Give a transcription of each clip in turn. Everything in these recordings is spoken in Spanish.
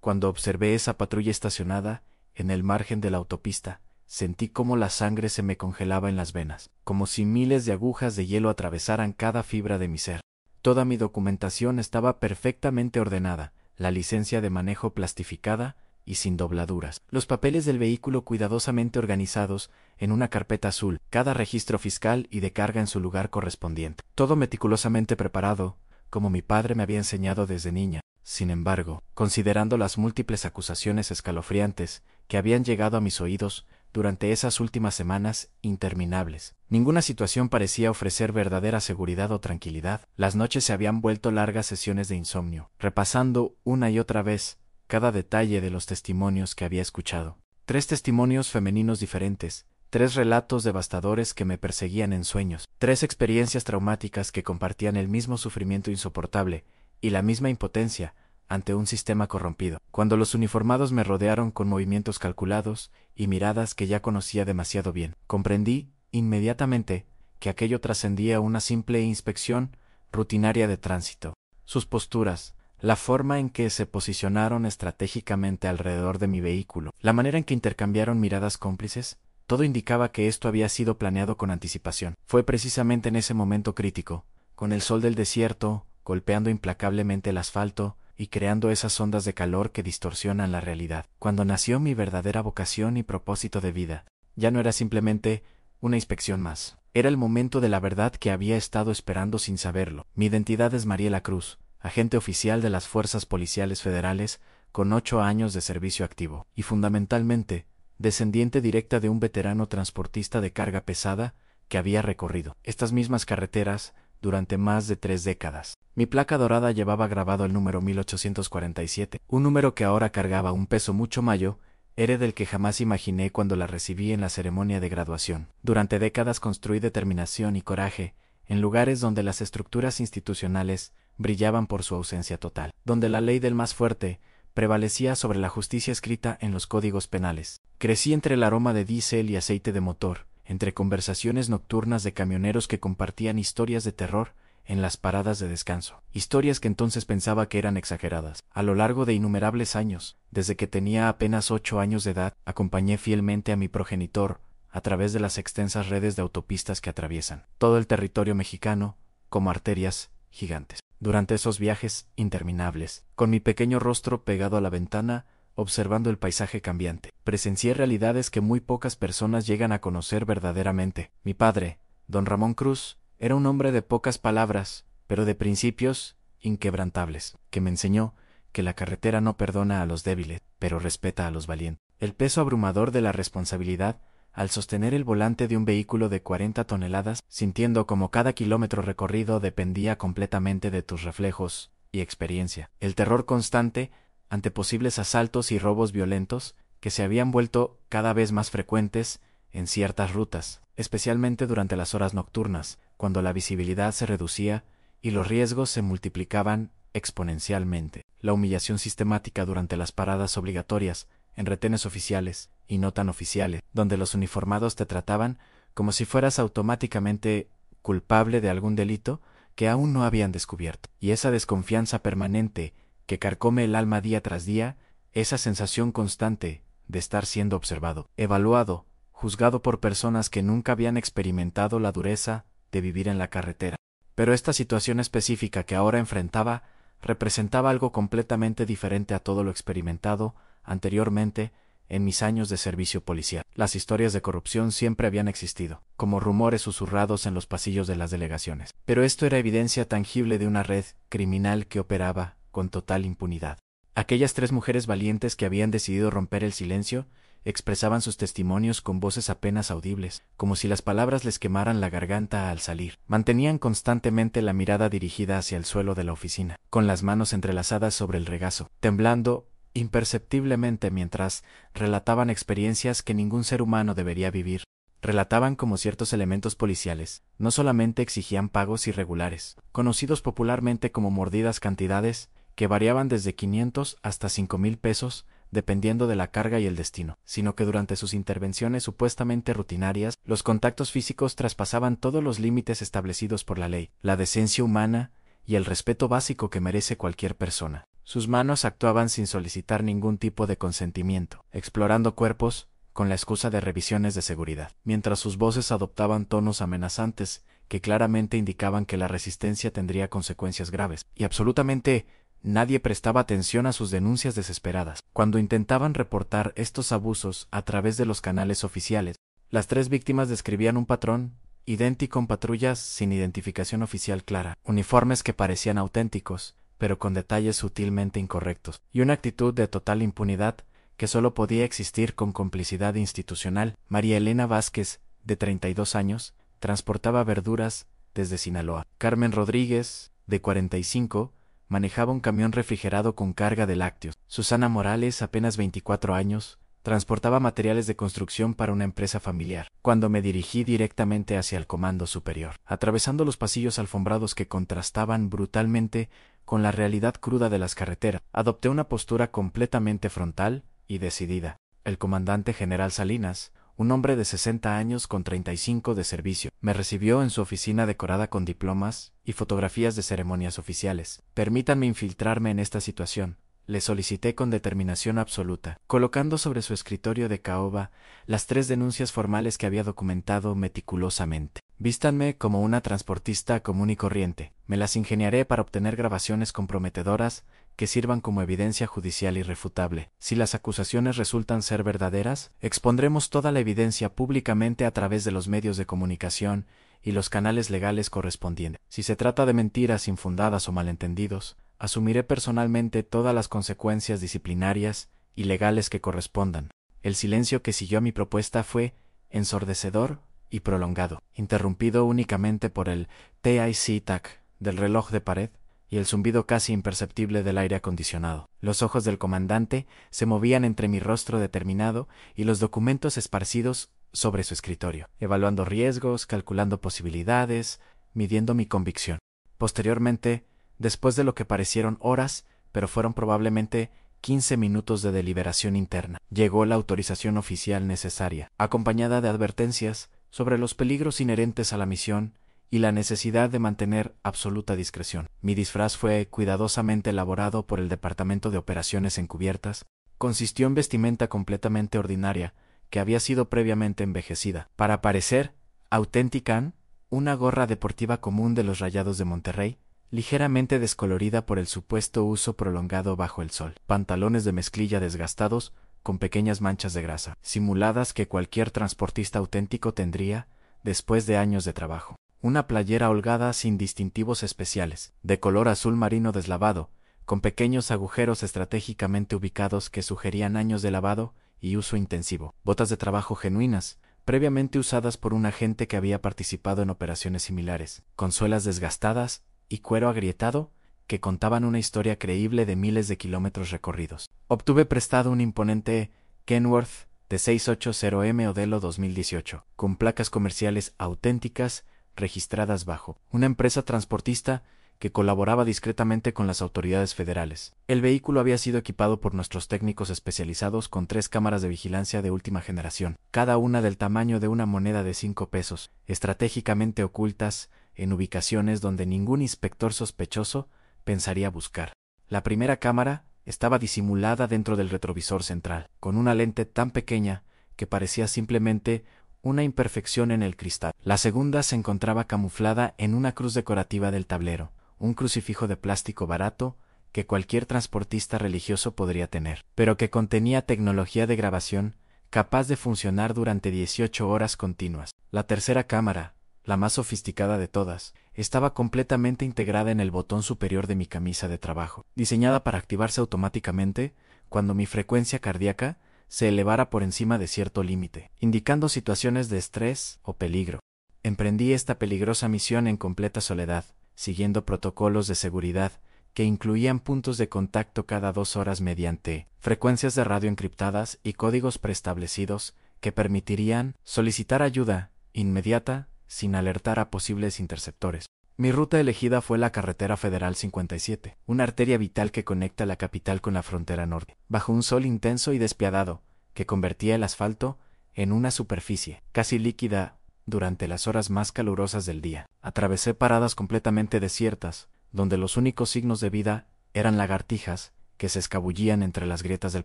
Cuando observé esa patrulla estacionada en el margen de la autopista, sentí cómo la sangre se me congelaba en las venas, como si miles de agujas de hielo atravesaran cada fibra de mi ser. Toda mi documentación estaba perfectamente ordenada, la licencia de manejo plastificada y sin dobladuras, los papeles del vehículo cuidadosamente organizados en una carpeta azul, cada registro fiscal y de carga en su lugar correspondiente. Todo meticulosamente preparado, como mi padre me había enseñado desde niña. Sin embargo, considerando las múltiples acusaciones escalofriantes que habían llegado a mis oídos durante esas últimas semanas interminables, ninguna situación parecía ofrecer verdadera seguridad o tranquilidad. Las noches se habían vuelto largas sesiones de insomnio, repasando una y otra vez cada detalle de los testimonios que había escuchado. 3 testimonios femeninos diferentes, 3 relatos devastadores que me perseguían en sueños, 3 experiencias traumáticas que compartían el mismo sufrimiento insoportable y la misma impotencia ante un sistema corrompido. Cuando los uniformados me rodearon con movimientos calculados y miradas que ya conocía demasiado bien, comprendí inmediatamente que aquello trascendía una simple inspección rutinaria de tránsito. Sus posturas, la forma en que se posicionaron estratégicamente alrededor de mi vehículo, la manera en que intercambiaron miradas cómplices, todo indicaba que esto había sido planeado con anticipación. Fue precisamente en ese momento crítico, con el sol del desierto golpeando implacablemente el asfalto y creando esas ondas de calor que distorsionan la realidad, cuando nació mi verdadera vocación y propósito de vida. Ya no era simplemente una inspección más. Era el momento de la verdad que había estado esperando sin saberlo. Mi identidad es Mariela Cruz, agente oficial de las Fuerzas Policiales Federales con 8 años de servicio activo, y fundamentalmente, descendiente directa de un veterano transportista de carga pesada que había recorrido estas mismas carreteras durante más de 3 décadas. Mi placa dorada llevaba grabado el número 1847, un número que ahora cargaba un peso mucho mayor, era del que jamás imaginé cuando la recibí en la ceremonia de graduación. Durante décadas construí determinación y coraje en lugares donde las estructuras institucionales brillaban por su ausencia total, donde la ley del más fuerte prevalecía sobre la justicia escrita en los códigos penales. Crecí entre el aroma de diésel y aceite de motor, entre conversaciones nocturnas de camioneros que compartían historias de terror en las paradas de descanso, historias que entonces pensaba que eran exageradas. A lo largo de innumerables años, desde que tenía apenas 8 años de edad, acompañé fielmente a mi progenitor a través de las extensas redes de autopistas que atraviesan todo el territorio mexicano como arterias gigantes. Durante esos viajes interminables, con mi pequeño rostro pegado a la ventana, observando el paisaje cambiante, presencié realidades que muy pocas personas llegan a conocer verdaderamente. Mi padre, don Ramón Cruz, era un hombre de pocas palabras, pero de principios inquebrantables, que me enseñó que la carretera no perdona a los débiles, pero respeta a los valientes. El peso abrumador de la responsabilidad al sostener el volante de un vehículo de 40 toneladas, sintiendo como cada kilómetro recorrido dependía completamente de tus reflejos y experiencia. El terror constante ante posibles asaltos y robos violentos que se habían vuelto cada vez más frecuentes en ciertas rutas, especialmente durante las horas nocturnas, cuando la visibilidad se reducía y los riesgos se multiplicaban exponencialmente. La humillación sistemática durante las paradas obligatorias, en retenes oficiales y no tan oficiales, donde los uniformados te trataban como si fueras automáticamente culpable de algún delito que aún no habían descubierto. Y esa desconfianza permanente que carcome el alma día tras día, esa sensación constante de estar siendo observado, evaluado, juzgado por personas que nunca habían experimentado la dureza de vivir en la carretera. Pero esta situación específica que ahora enfrentaba representaba algo completamente diferente a todo lo experimentado anteriormente en mis años de servicio policial. Las historias de corrupción siempre habían existido, como rumores susurrados en los pasillos de las delegaciones. Pero esto era evidencia tangible de una red criminal que operaba con total impunidad. Aquellas 3 mujeres valientes que habían decidido romper el silencio expresaban sus testimonios con voces apenas audibles, como si las palabras les quemaran la garganta al salir. Mantenían constantemente la mirada dirigida hacia el suelo de la oficina, con las manos entrelazadas sobre el regazo, temblando imperceptiblemente mientras relataban experiencias que ningún ser humano debería vivir. Relataban cómo ciertos elementos policiales no solamente exigían pagos irregulares, conocidos popularmente como mordidas cantidades, que variaban desde 500 hasta 5,000 pesos, dependiendo de la carga y el destino, sino que durante sus intervenciones supuestamente rutinarias, los contactos físicos traspasaban todos los límites establecidos por la ley, la decencia humana y el respeto básico que merece cualquier persona. Sus manos actuaban sin solicitar ningún tipo de consentimiento, explorando cuerpos con la excusa de revisiones de seguridad, mientras sus voces adoptaban tonos amenazantes que claramente indicaban que la resistencia tendría consecuencias graves, y absolutamente nadie prestaba atención a sus denuncias desesperadas. Cuando intentaban reportar estos abusos a través de los canales oficiales, las 3 víctimas describían un patrón idéntico en patrullas sin identificación oficial clara, uniformes que parecían auténticos, pero con detalles sutilmente incorrectos, y una actitud de total impunidad que solo podía existir con complicidad institucional. María Elena Vázquez, de 32 años, transportaba verduras desde Sinaloa. Carmen Rodríguez, de 45, manejaba un camión refrigerado con carga de lácteos. Susana Morales, apenas 24 años, transportaba materiales de construcción para una empresa familiar. Cuando me dirigí directamente hacia el comando superior, atravesando los pasillos alfombrados que contrastaban brutalmente con la realidad cruda de las carreteras, adopté una postura completamente frontal y decidida. El comandante general Salinas, un hombre de 60 años con 35 de servicio, me recibió en su oficina decorada con diplomas y fotografías de ceremonias oficiales. Permítanme infiltrarme en esta situación, le solicité con determinación absoluta, colocando sobre su escritorio de caoba las 3 denuncias formales que había documentado meticulosamente. Vístanme como una transportista común y corriente. Me las ingeniaré para obtener grabaciones comprometedoras que sirvan como evidencia judicial irrefutable. Si las acusaciones resultan ser verdaderas, expondremos toda la evidencia públicamente a través de los medios de comunicación y los canales legales correspondientes. Si se trata de mentiras infundadas o malentendidos, asumiré personalmente todas las consecuencias disciplinarias y legales que correspondan. El silencio que siguió a mi propuesta fue ensordecedor y prolongado, interrumpido únicamente por el tic-tac del reloj de pared y el zumbido casi imperceptible del aire acondicionado. Los ojos del comandante se movían entre mi rostro determinado y los documentos esparcidos sobre su escritorio, evaluando riesgos, calculando posibilidades, midiendo mi convicción. Posteriormente, después de lo que parecieron horas, pero fueron probablemente 15 minutos de deliberación interna, llegó la autorización oficial necesaria, acompañada de advertencias sobre los peligros inherentes a la misión y la necesidad de mantener absoluta discreción. Mi disfraz fue cuidadosamente elaborado por el Departamento de Operaciones Encubiertas. Consistió en vestimenta completamente ordinaria, que había sido previamente envejecida, para parecer auténtica, una gorra deportiva común de los Rayados de Monterrey, ligeramente descolorida por el supuesto uso prolongado bajo el sol, pantalones de mezclilla desgastados con pequeñas manchas de grasa, simuladas que cualquier transportista auténtico tendría después de años de trabajo, una playera holgada sin distintivos especiales, de color azul marino deslavado, con pequeños agujeros estratégicamente ubicados que sugerían años de lavado y uso intensivo, botas de trabajo genuinas, previamente usadas por un agente que había participado en operaciones similares, con suelas desgastadas y cuero agrietado que contaban una historia creíble de miles de kilómetros recorridos. Obtuve prestado un imponente Kenworth de 680M modelo 2018, con placas comerciales auténticas registradas bajo una empresa transportista que colaboraba discretamente con las autoridades federales. El vehículo había sido equipado por nuestros técnicos especializados con 3 cámaras de vigilancia de última generación, cada una del tamaño de una moneda de 5 pesos, estratégicamente ocultas en ubicaciones donde ningún inspector sospechoso pensaría buscar. La primera cámara estaba disimulada dentro del retrovisor central, con una lente tan pequeña que parecía simplemente una imperfección en el cristal. La segunda se encontraba camuflada en una cruz decorativa del tablero, un crucifijo de plástico barato que cualquier transportista religioso podría tener, pero que contenía tecnología de grabación capaz de funcionar durante 18 horas continuas. La tercera cámara, la más sofisticada de todas, estaba completamente integrada en el botón superior de mi camisa de trabajo, diseñada para activarse automáticamente cuando mi frecuencia cardíaca se elevara por encima de cierto límite, indicando situaciones de estrés o peligro. Emprendí esta peligrosa misión en completa soledad, siguiendo protocolos de seguridad que incluían puntos de contacto cada 2 horas mediante frecuencias de radio encriptadas y códigos preestablecidos que permitirían solicitar ayuda inmediata sin alertar a posibles interceptores. Mi ruta elegida fue la carretera federal 57, una arteria vital que conecta la capital con la frontera norte, bajo un sol intenso y despiadado que convertía el asfalto en una superficie casi líquida durante las horas más calurosas del día. Atravesé paradas completamente desiertas, donde los únicos signos de vida eran lagartijas que se escabullían entre las grietas del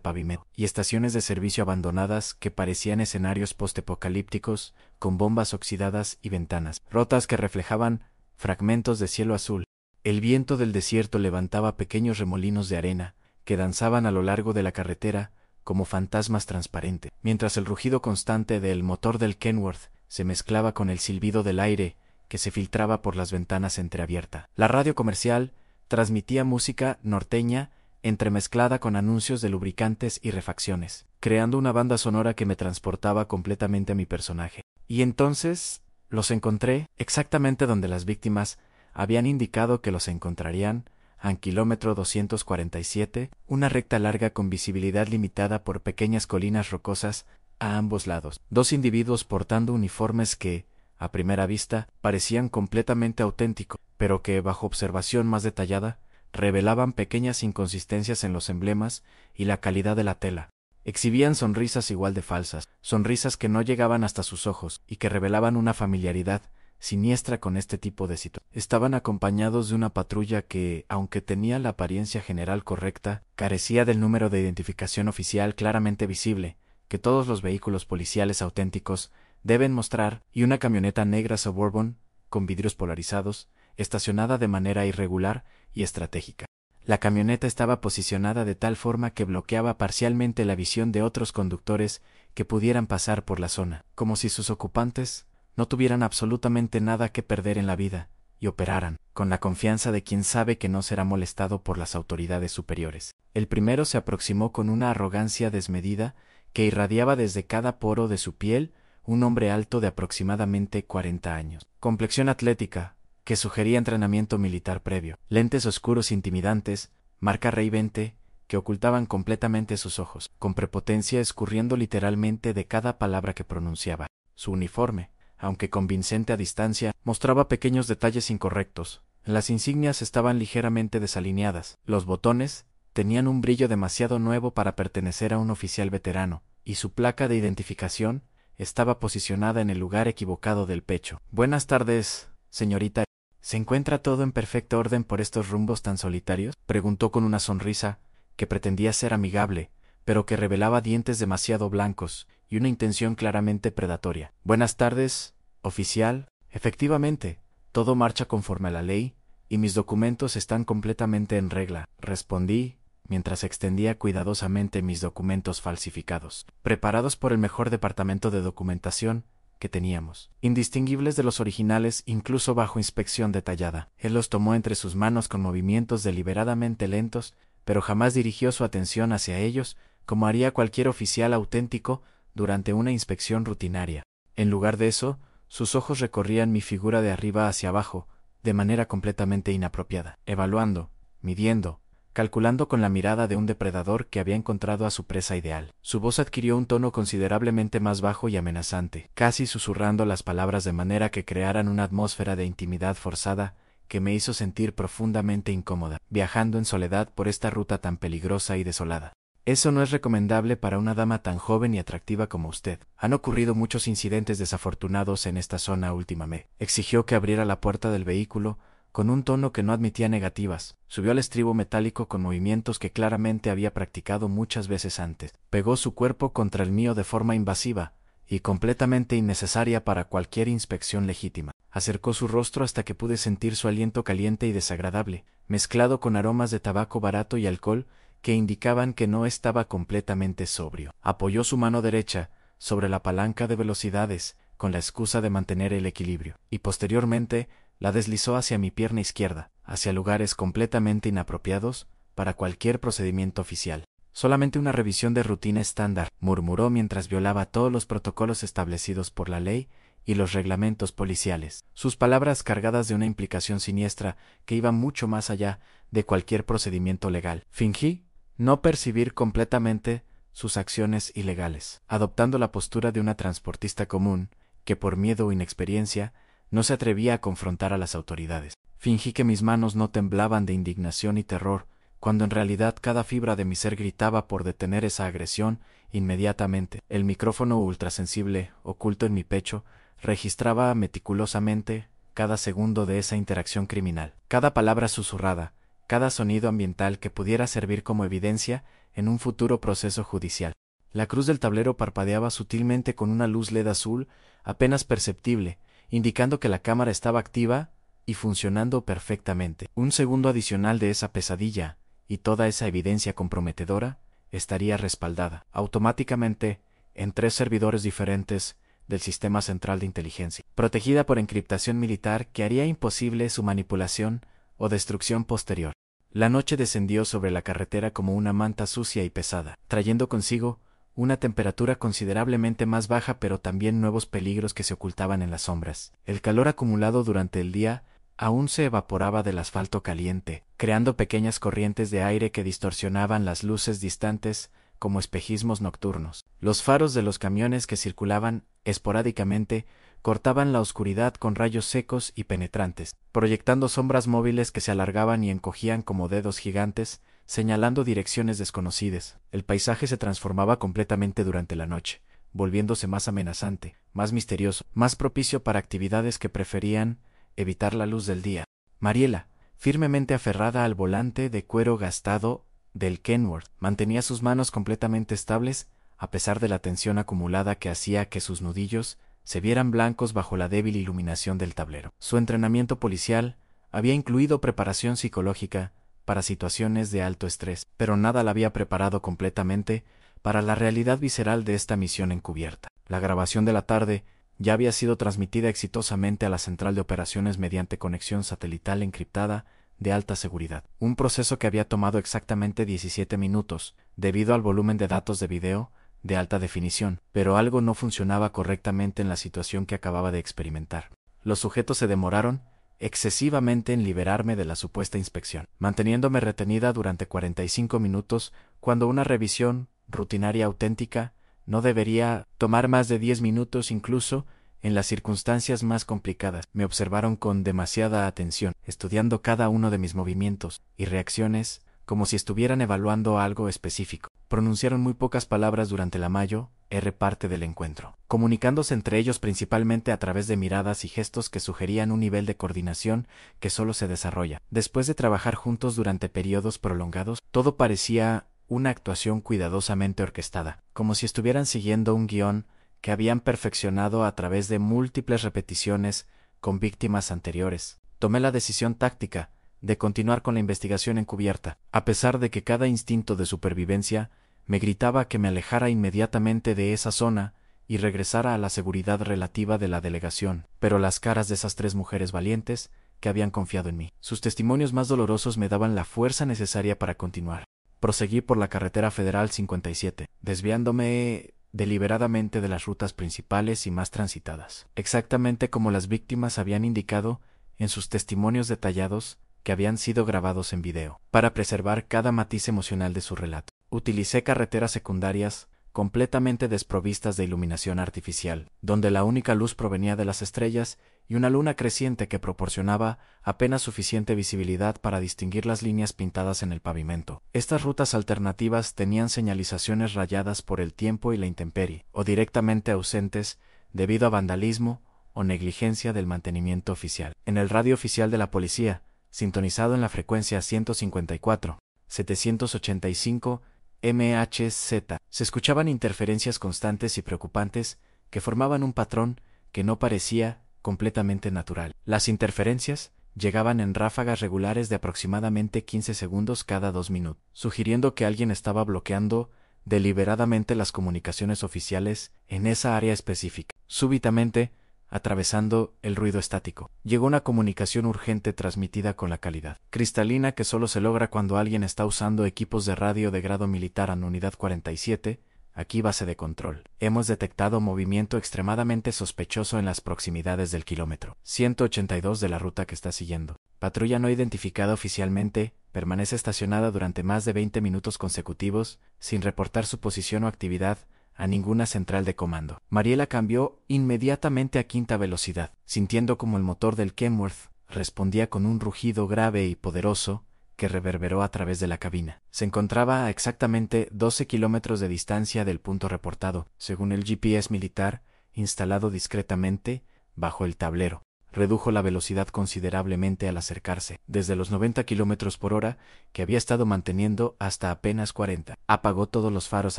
pavimento, y estaciones de servicio abandonadas que parecían escenarios postapocalípticos, con bombas oxidadas y ventanas rotas que reflejaban fragmentos de cielo azul. El viento del desierto levantaba pequeños remolinos de arena, que danzaban a lo largo de la carretera como fantasmas transparentes, mientras el rugido constante del motor del Kenworth se mezclaba con el silbido del aire que se filtraba por las ventanas entreabiertas. La radio comercial transmitía música norteña entremezclada con anuncios de lubricantes y refacciones, creando una banda sonora que me transportaba completamente a mi personaje. Y entonces los encontré exactamente donde las víctimas habían indicado que los encontrarían, al kilómetro 247, una recta larga con visibilidad limitada por pequeñas colinas rocosas a ambos lados. Dos individuos portando uniformes que, a primera vista, parecían completamente auténticos, pero que, bajo observación más detallada, revelaban pequeñas inconsistencias en los emblemas y la calidad de la tela. Exhibían sonrisas igual de falsas, sonrisas que no llegaban hasta sus ojos y que revelaban una familiaridad siniestra con este tipo de situaciones. Estaban acompañados de una patrulla que, aunque tenía la apariencia general correcta, carecía del número de identificación oficial claramente visible, que todos los vehículos policiales auténticos deben mostrar, y una camioneta negra Suburban, con vidrios polarizados, estacionada de manera irregular y estratégica. La camioneta estaba posicionada de tal forma que bloqueaba parcialmente la visión de otros conductores que pudieran pasar por la zona, como si sus ocupantes no tuvieran absolutamente nada que perder en la vida, y operaran con la confianza de quien sabe que no será molestado por las autoridades superiores. El primero se aproximó con una arrogancia desmedida que irradiaba desde cada poro de su piel, un hombre alto de aproximadamente 40 años, complexión atlética, que sugería entrenamiento militar previo, lentes oscuros intimidantes, marca Ray 20, que ocultaban completamente sus ojos, con prepotencia escurriendo literalmente de cada palabra que pronunciaba. Su uniforme, aunque convincente a distancia, mostraba pequeños detalles incorrectos. Las insignias estaban ligeramente desalineadas, los botones tenían un brillo demasiado nuevo para pertenecer a un oficial veterano, y su placa de identificación estaba posicionada en el lugar equivocado del pecho. «Buenas tardes, señorita. ¿Se encuentra todo en perfecto orden por estos rumbos tan solitarios?», preguntó con una sonrisa que pretendía ser amigable, pero que revelaba dientes demasiado blancos y una intención claramente predatoria. «Buenas tardes, oficial. Efectivamente, todo marcha conforme a la ley, y mis documentos están completamente en regla», respondí, mientras extendía cuidadosamente mis documentos falsificados, preparados por el mejor departamento de documentación que teníamos, indistinguibles de los originales incluso bajo inspección detallada. Él los tomó entre sus manos con movimientos deliberadamente lentos, pero jamás dirigió su atención hacia ellos como haría cualquier oficial auténtico durante una inspección rutinaria. En lugar de eso, sus ojos recorrían mi figura de arriba hacia abajo, de manera completamente inapropiada, evaluando, midiendo, calculando con la mirada de un depredador que había encontrado a su presa ideal. Su voz adquirió un tono considerablemente más bajo y amenazante, casi susurrando las palabras de manera que crearan una atmósfera de intimidad forzada que me hizo sentir profundamente incómoda, viajando en soledad por esta ruta tan peligrosa y desolada. «Eso no es recomendable para una dama tan joven y atractiva como usted. Han ocurrido muchos incidentes desafortunados en esta zona últimamente». Exigió que abriera la puerta del vehículo con un tono que no admitía negativas. Subió al estribo metálico con movimientos que claramente había practicado muchas veces antes. Pegó su cuerpo contra el mío de forma invasiva y completamente innecesaria para cualquier inspección legítima. Acercó su rostro hasta que pude sentir su aliento caliente y desagradable, mezclado con aromas de tabaco barato y alcohol que indicaban que no estaba completamente sobrio. Apoyó su mano derecha sobre la palanca de velocidades con la excusa de mantener el equilibrio, y posteriormente la deslizó hacia mi pierna izquierda, hacia lugares completamente inapropiados para cualquier procedimiento oficial. «Solamente una revisión de rutina estándar», murmuró mientras violaba todos los protocolos establecidos por la ley y los reglamentos policiales, sus palabras cargadas de una implicación siniestra que iba mucho más allá de cualquier procedimiento legal. Fingí no percibir completamente sus acciones ilegales, adoptando la postura de una transportista común que por miedo o inexperiencia no se atrevía a confrontar a las autoridades. Fingí que mis manos no temblaban de indignación y terror, cuando en realidad cada fibra de mi ser gritaba por detener esa agresión inmediatamente. El micrófono ultrasensible, oculto en mi pecho, registraba meticulosamente cada segundo de esa interacción criminal. Cada palabra susurrada, cada sonido ambiental que pudiera servir como evidencia en un futuro proceso judicial. La cruz del tablero parpadeaba sutilmente con una luz LED azul apenas perceptible, indicando que la cámara estaba activa y funcionando perfectamente. Un segundo adicional de esa pesadilla, y toda esa evidencia comprometedora estaría respaldada automáticamente en 3 servidores diferentes del Sistema Central de Inteligencia, protegida por encriptación militar que haría imposible su manipulación o destrucción posterior. La noche descendió sobre la carretera como una manta sucia y pesada, trayendo consigo una temperatura considerablemente más baja, pero también nuevos peligros que se ocultaban en las sombras. El calor acumulado durante el día aún se evaporaba del asfalto caliente, creando pequeñas corrientes de aire que distorsionaban las luces distantes como espejismos nocturnos. Los faros de los camiones que circulaban esporádicamente cortaban la oscuridad con rayos secos y penetrantes, proyectando sombras móviles que se alargaban y encogían como dedos gigantes, señalando direcciones desconocidas. El paisaje se transformaba completamente durante la noche, volviéndose más amenazante, más misterioso, más propicio para actividades que preferían evitar la luz del día. Mariela, firmemente aferrada al volante de cuero gastado del Kenworth, mantenía sus manos completamente estables a pesar de la tensión acumulada que hacía que sus nudillos se vieran blancos bajo la débil iluminación del tablero. Su entrenamiento policial había incluido preparación psicológica para situaciones de alto estrés, pero nada la había preparado completamente para la realidad visceral de esta misión encubierta. La grabación de la tarde ya había sido transmitida exitosamente a la central de operaciones mediante conexión satelital encriptada de alta seguridad. Un proceso que había tomado exactamente 17 minutos, debido al volumen de datos de video de alta definición, pero algo no funcionaba correctamente en la situación que acababa de experimentar. Los sujetos se demoraron excesivamente en liberarme de la supuesta inspección, manteniéndome retenida durante 45 minutos cuando una revisión rutinaria auténtica no debería tomar más de 10 minutos incluso en las circunstancias más complicadas. Me observaron con demasiada atención, estudiando cada uno de mis movimientos y reacciones como si estuvieran evaluando algo específico. Pronunciaron muy pocas palabras durante la mayor parte del encuentro, comunicándose entre ellos principalmente a través de miradas y gestos que sugerían un nivel de coordinación que solo se desarrolla después de trabajar juntos durante periodos prolongados. Todo parecía una actuación cuidadosamente orquestada, como si estuvieran siguiendo un guión que habían perfeccionado a través de múltiples repeticiones con víctimas anteriores. Tomé la decisión táctica de continuar con la investigación encubierta, a pesar de que cada instinto de supervivencia me gritaba que me alejara inmediatamente de esa zona y regresara a la seguridad relativa de la delegación. Pero las caras de esas 3 mujeres valientes que habían confiado en mí, sus testimonios más dolorosos me daban la fuerza necesaria para continuar. Proseguí por la carretera federal 57, desviándome deliberadamente de las rutas principales y más transitadas, exactamente como las víctimas habían indicado en sus testimonios detallados que habían sido grabados en video, para preservar cada matiz emocional de su relato. Utilicé carreteras secundarias completamente desprovistas de iluminación artificial, donde la única luz provenía de las estrellas y una luna creciente que proporcionaba apenas suficiente visibilidad para distinguir las líneas pintadas en el pavimento. Estas rutas alternativas tenían señalizaciones rayadas por el tiempo y la intemperie, o directamente ausentes debido a vandalismo o negligencia del mantenimiento oficial. En el radio oficial de la policía, sintonizado en la frecuencia 154, 785 MHz, se escuchaban interferencias constantes y preocupantes que formaban un patrón que no parecía completamente natural. Las interferencias llegaban en ráfagas regulares de aproximadamente 15 segundos cada 2 minutos, sugiriendo que alguien estaba bloqueando deliberadamente las comunicaciones oficiales en esa área específica. Súbitamente, atravesando el ruido estático, llegó una comunicación urgente transmitida con la calidad cristalina que solo se logra cuando alguien está usando equipos de radio de grado militar. En Unidad 47, aquí base de control. Hemos detectado movimiento extremadamente sospechoso en las proximidades del kilómetro 182 de la ruta que está siguiendo. Patrulla no identificada oficialmente, permanece estacionada durante más de 20 minutos consecutivos, sin reportar su posición o actividad a ninguna central de comando. Mariela cambió inmediatamente a 5ª velocidad, sintiendo como el motor del Kenworth respondía con un rugido grave y poderoso que reverberó a través de la cabina. Se encontraba a exactamente 12 kilómetros de distancia del punto reportado, según el GPS militar instalado discretamente bajo el tablero, redujo la velocidad considerablemente al acercarse, desde los 90 kilómetros por hora, que había estado manteniendo hasta apenas 40. Apagó todos los faros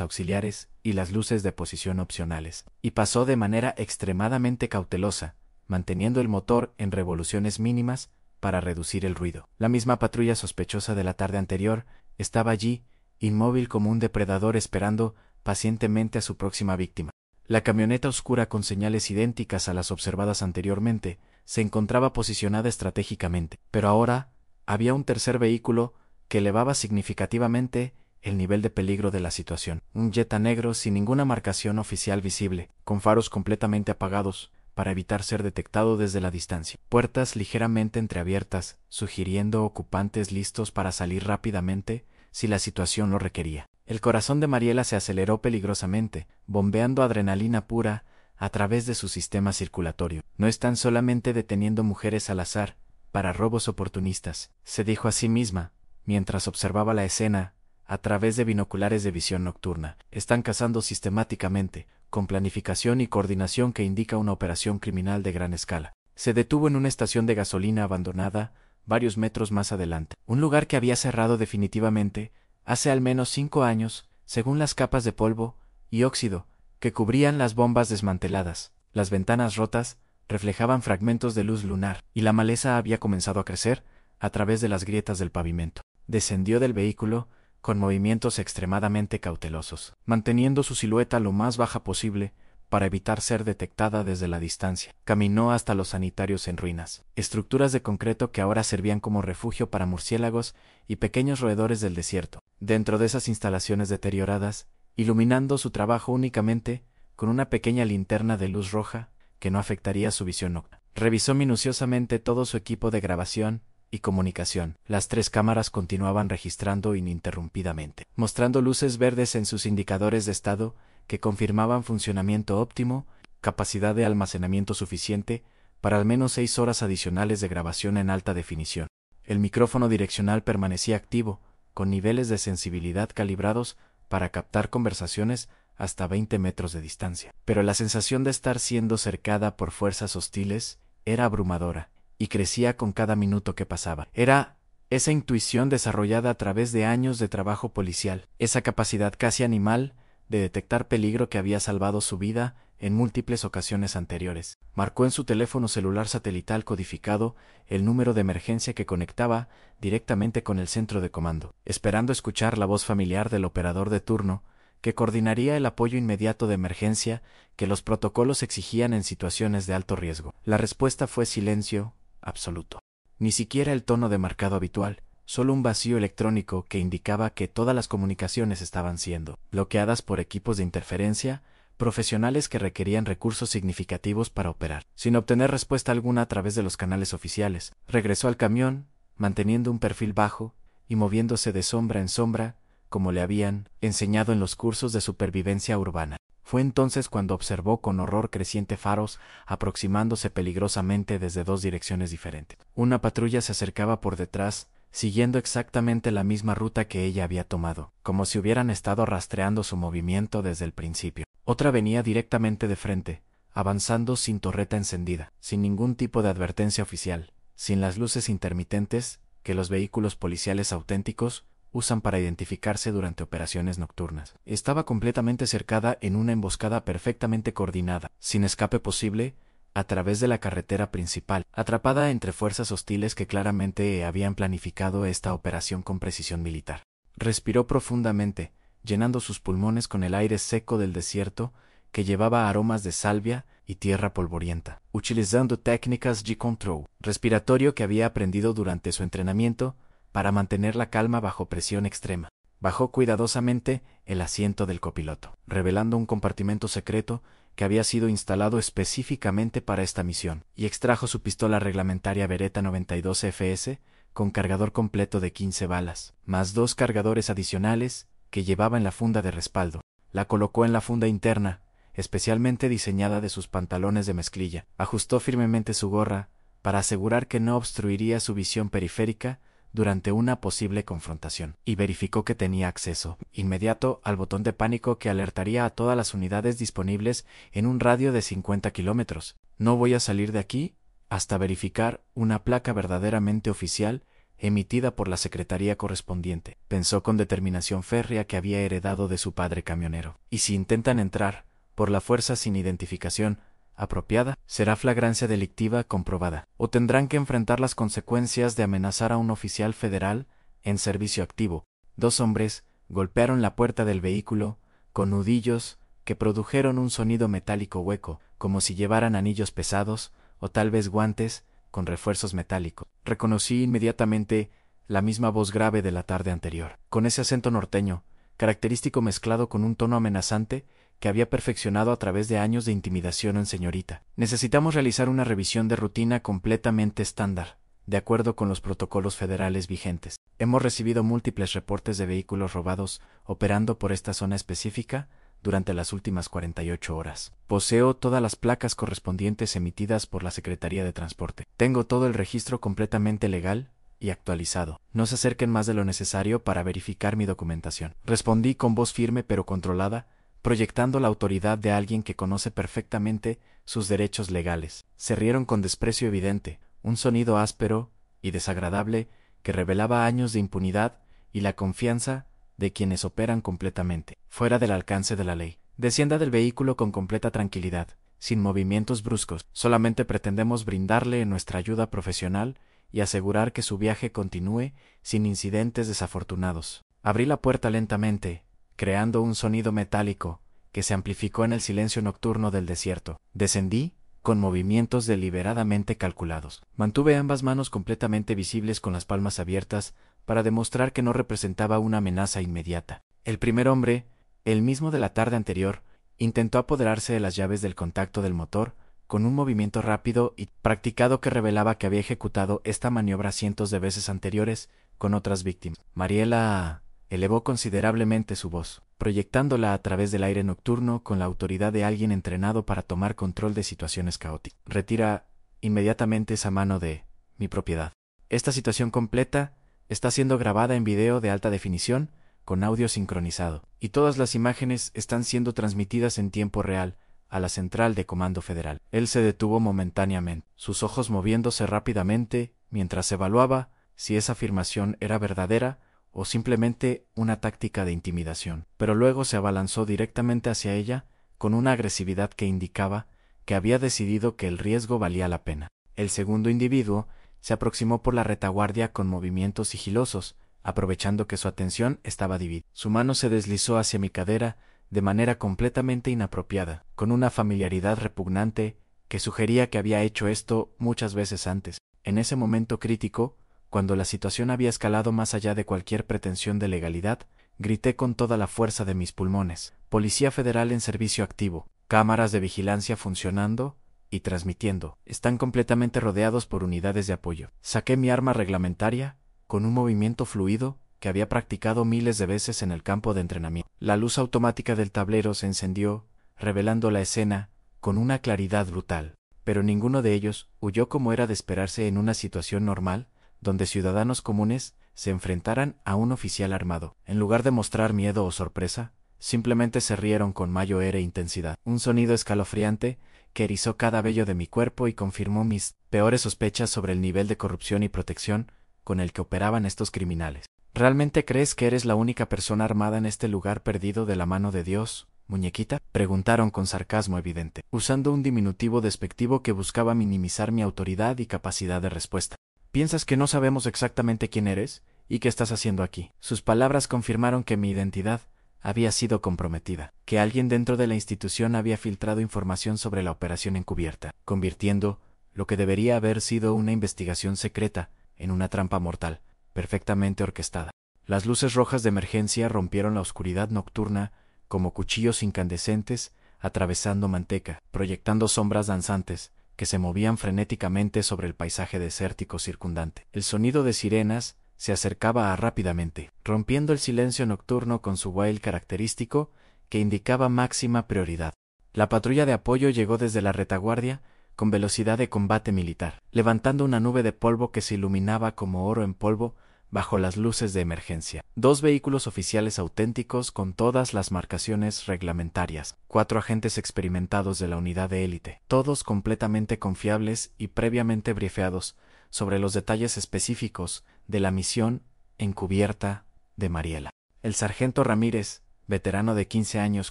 auxiliares y las luces de posición opcionales, y pasó de manera extremadamente cautelosa, manteniendo el motor en revoluciones mínimas para reducir el ruido. La misma patrulla sospechosa de la tarde anterior estaba allí, inmóvil como un depredador esperando pacientemente a su próxima víctima. La camioneta oscura con señales idénticas a las observadas anteriormente se encontraba posicionada estratégicamente, pero ahora había un tercer vehículo que elevaba significativamente el nivel de peligro de la situación. Un Jetta negro sin ninguna marcación oficial visible, con faros completamente apagados, para evitar ser detectado desde la distancia. Puertas ligeramente entreabiertas, sugiriendo ocupantes listos para salir rápidamente si la situación lo requería. El corazón de Mariela se aceleró peligrosamente, bombeando adrenalina pura a través de su sistema circulatorio. No están solamente deteniendo mujeres al azar para robos oportunistas, se dijo a sí misma, mientras observaba la escena a través de binoculares de visión nocturna. Están cazando sistemáticamente, con planificación y coordinación que indica una operación criminal de gran escala. Se detuvo en una estación de gasolina abandonada, varios metros más adelante. Un lugar que había cerrado definitivamente hace al menos 5 años, según las capas de polvo y óxido que cubrían las bombas desmanteladas. Las ventanas rotas reflejaban fragmentos de luz lunar, y la maleza había comenzado a crecer a través de las grietas del pavimento. Descendió del vehículo con movimientos extremadamente cautelosos, manteniendo su silueta lo más baja posible para evitar ser detectada desde la distancia. Caminó hasta los sanitarios en ruinas, estructuras de concreto que ahora servían como refugio para murciélagos y pequeños roedores del desierto. Dentro de esas instalaciones deterioradas, iluminando su trabajo únicamente con una pequeña linterna de luz roja que no afectaría su visión nocturna. Revisó minuciosamente todo su equipo de grabación y comunicación. Las 3 cámaras continuaban registrando ininterrumpidamente, mostrando luces verdes en sus indicadores de estado que confirmaban funcionamiento óptimo, capacidad de almacenamiento suficiente para al menos 6 horas adicionales de grabación en alta definición. El micrófono direccional permanecía activo, con niveles de sensibilidad calibrados para captar conversaciones hasta 20 metros de distancia. Pero la sensación de estar siendo cercada por fuerzas hostiles era abrumadora, y crecía con cada minuto que pasaba. Era esa intuición desarrollada a través de años de trabajo policial, esa capacidad casi animal de detectar peligro que había salvado su vida en múltiples ocasiones anteriores. Marcó en su teléfono celular satelital codificado el número de emergencia que conectaba directamente con el centro de comando, esperando escuchar la voz familiar del operador de turno, que coordinaría el apoyo inmediato de emergencia que los protocolos exigían en situaciones de alto riesgo. La respuesta fue silencio absoluto. Ni siquiera el tono de marcado habitual, solo un vacío electrónico que indicaba que todas las comunicaciones estaban siendo bloqueadas por equipos de interferencia, profesionales que requerían recursos significativos para operar. Sin obtener respuesta alguna a través de los canales oficiales, regresó al camión, manteniendo un perfil bajo y moviéndose de sombra en sombra, como le habían enseñado en los cursos de supervivencia urbana. Fue entonces cuando observó con horror creciente faros aproximándose peligrosamente desde 2 direcciones diferentes. Una patrulla se acercaba por detrás, siguiendo exactamente la misma ruta que ella había tomado, como si hubieran estado rastreando su movimiento desde el principio. Otra venía directamente de frente, avanzando sin torreta encendida, sin ningún tipo de advertencia oficial, sin las luces intermitentes que los vehículos policiales auténticos usan para identificarse durante operaciones nocturnas. Estaba completamente cercada en una emboscada perfectamente coordinada, sin escape posible, a través de la carretera principal, atrapada entre fuerzas hostiles que claramente habían planificado esta operación con precisión militar. Respiró profundamente, llenando sus pulmones con el aire seco del desierto que llevaba aromas de salvia y tierra polvorienta, utilizando técnicas de control respiratorio que había aprendido durante su entrenamiento para mantener la calma bajo presión extrema. Bajó cuidadosamente el asiento del copiloto, revelando un compartimento secreto que había sido instalado específicamente para esta misión, y extrajo su pistola reglamentaria Beretta 92 FS con cargador completo de 15 balas, más 2 cargadores adicionales que llevaba en la funda de respaldo. La colocó en la funda interna, especialmente diseñada de sus pantalones de mezclilla. Ajustó firmemente su gorra para asegurar que no obstruiría su visión periférica durante una posible confrontación, y verificó que tenía acceso inmediato al botón de pánico que alertaría a todas las unidades disponibles en un radio de 50 kilómetros. «No voy a salir de aquí hasta verificar una placa verdaderamente oficial emitida por la secretaría correspondiente. Pensó con determinación férrea que había heredado de su padre camionero. Y si intentan entrar, por la fuerza sin identificación apropiada, será flagrancia delictiva comprobada, o tendrán que enfrentar las consecuencias de amenazar a un oficial federal en servicio activo. 2 hombres golpearon la puerta del vehículo con nudillos que produjeron un sonido metálico hueco, como si llevaran anillos pesados o tal vez guantes con refuerzos metálicos. Reconocí inmediatamente la misma voz grave de la tarde anterior, con ese acento norteño, característico mezclado con un tono amenazante que había perfeccionado a través de años de intimidación en señorita. Necesitamos realizar una revisión de rutina completamente estándar, de acuerdo con los protocolos federales vigentes. Hemos recibido múltiples reportes de vehículos robados operando por esta zona específica durante las últimas 48 horas. Poseo todas las placas correspondientes emitidas por la Secretaría de Transporte. Tengo todo el registro completamente legal y actualizado. No se acerquen más de lo necesario para verificar mi documentación. Respondí con voz firme pero controlada, proyectando la autoridad de alguien que conoce perfectamente sus derechos legales. Se rieron con desprecio evidente, un sonido áspero y desagradable que revelaba años de impunidad y la confianza de quienes operan completamente fuera del alcance de la ley. Descienda del vehículo con completa tranquilidad, sin movimientos bruscos. Solamente pretendemos brindarle nuestra ayuda profesional y asegurar que su viaje continúe sin incidentes desafortunados. Abrí la puerta lentamente, creando un sonido metálico que se amplificó en el silencio nocturno del desierto. Descendí con movimientos deliberadamente calculados. Mantuve ambas manos completamente visibles con las palmas abiertas para demostrar que no representaba una amenaza inmediata. El primer hombre, el mismo de la tarde anterior, intentó apoderarse de las llaves del contacto del motor con un movimiento rápido y practicado que revelaba que había ejecutado esta maniobra cientos de veces anteriores con otras víctimas. Mariela elevó considerablemente su voz, proyectándola a través del aire nocturno con la autoridad de alguien entrenado para tomar control de situaciones caóticas. Retira inmediatamente esa mano de mi propiedad. Esta situación completa está siendo grabada en video de alta definición con audio sincronizado, y todas las imágenes están siendo transmitidas en tiempo real a la central de comando federal. Él se detuvo momentáneamente, sus ojos moviéndose rápidamente mientras evaluaba si esa afirmación era verdadera o simplemente una táctica de intimidación, pero luego se abalanzó directamente hacia ella con una agresividad que indicaba que había decidido que el riesgo valía la pena. El segundo individuo se aproximó por la retaguardia con movimientos sigilosos, aprovechando que su atención estaba dividida. Su mano se deslizó hacia mi cadera de manera completamente inapropiada, con una familiaridad repugnante que sugería que había hecho esto muchas veces antes. En ese momento crítico, cuando la situación había escalado más allá de cualquier pretensión de legalidad, grité con toda la fuerza de mis pulmones: Policía Federal en servicio activo, cámaras de vigilancia funcionando y transmitiendo. Están completamente rodeados por unidades de apoyo. Saqué mi arma reglamentaria, con un movimiento fluido que había practicado miles de veces en el campo de entrenamiento. La luz automática del tablero se encendió, revelando la escena con una claridad brutal. Pero ninguno de ellos huyó como era de esperarse en una situación normal, donde ciudadanos comunes se enfrentaran a un oficial armado. En lugar de mostrar miedo o sorpresa, simplemente se rieron con mayor intensidad. Un sonido escalofriante que erizó cada vello de mi cuerpo y confirmó mis peores sospechas sobre el nivel de corrupción y protección con el que operaban estos criminales. ¿Realmente crees que eres la única persona armada en este lugar perdido de la mano de Dios, muñequita? Preguntaron con sarcasmo evidente, usando un diminutivo despectivo que buscaba minimizar mi autoridad y capacidad de respuesta. ¿Piensas que no sabemos exactamente quién eres y qué estás haciendo aquí? Sus palabras confirmaron que mi identidad había sido comprometida, que alguien dentro de la institución había filtrado información sobre la operación encubierta, convirtiendo lo que debería haber sido una investigación secreta en una trampa mortal, perfectamente orquestada. Las luces rojas de emergencia rompieron la oscuridad nocturna como cuchillos incandescentes atravesando manteca, proyectando sombras danzantes que se movían frenéticamente sobre el paisaje desértico circundante. El sonido de sirenas se acercaba rápidamente, rompiendo el silencio nocturno con su wail característico que indicaba máxima prioridad. La patrulla de apoyo llegó desde la retaguardia con velocidad de combate militar, levantando una nube de polvo que se iluminaba como oro en polvo bajo las luces de emergencia. 2 vehículos oficiales auténticos con todas las marcaciones reglamentarias. 4 agentes experimentados de la unidad de élite, todos completamente confiables y previamente brifeados sobre los detalles específicos de la misión encubierta de Mariela. El sargento Ramírez, veterano de 15 años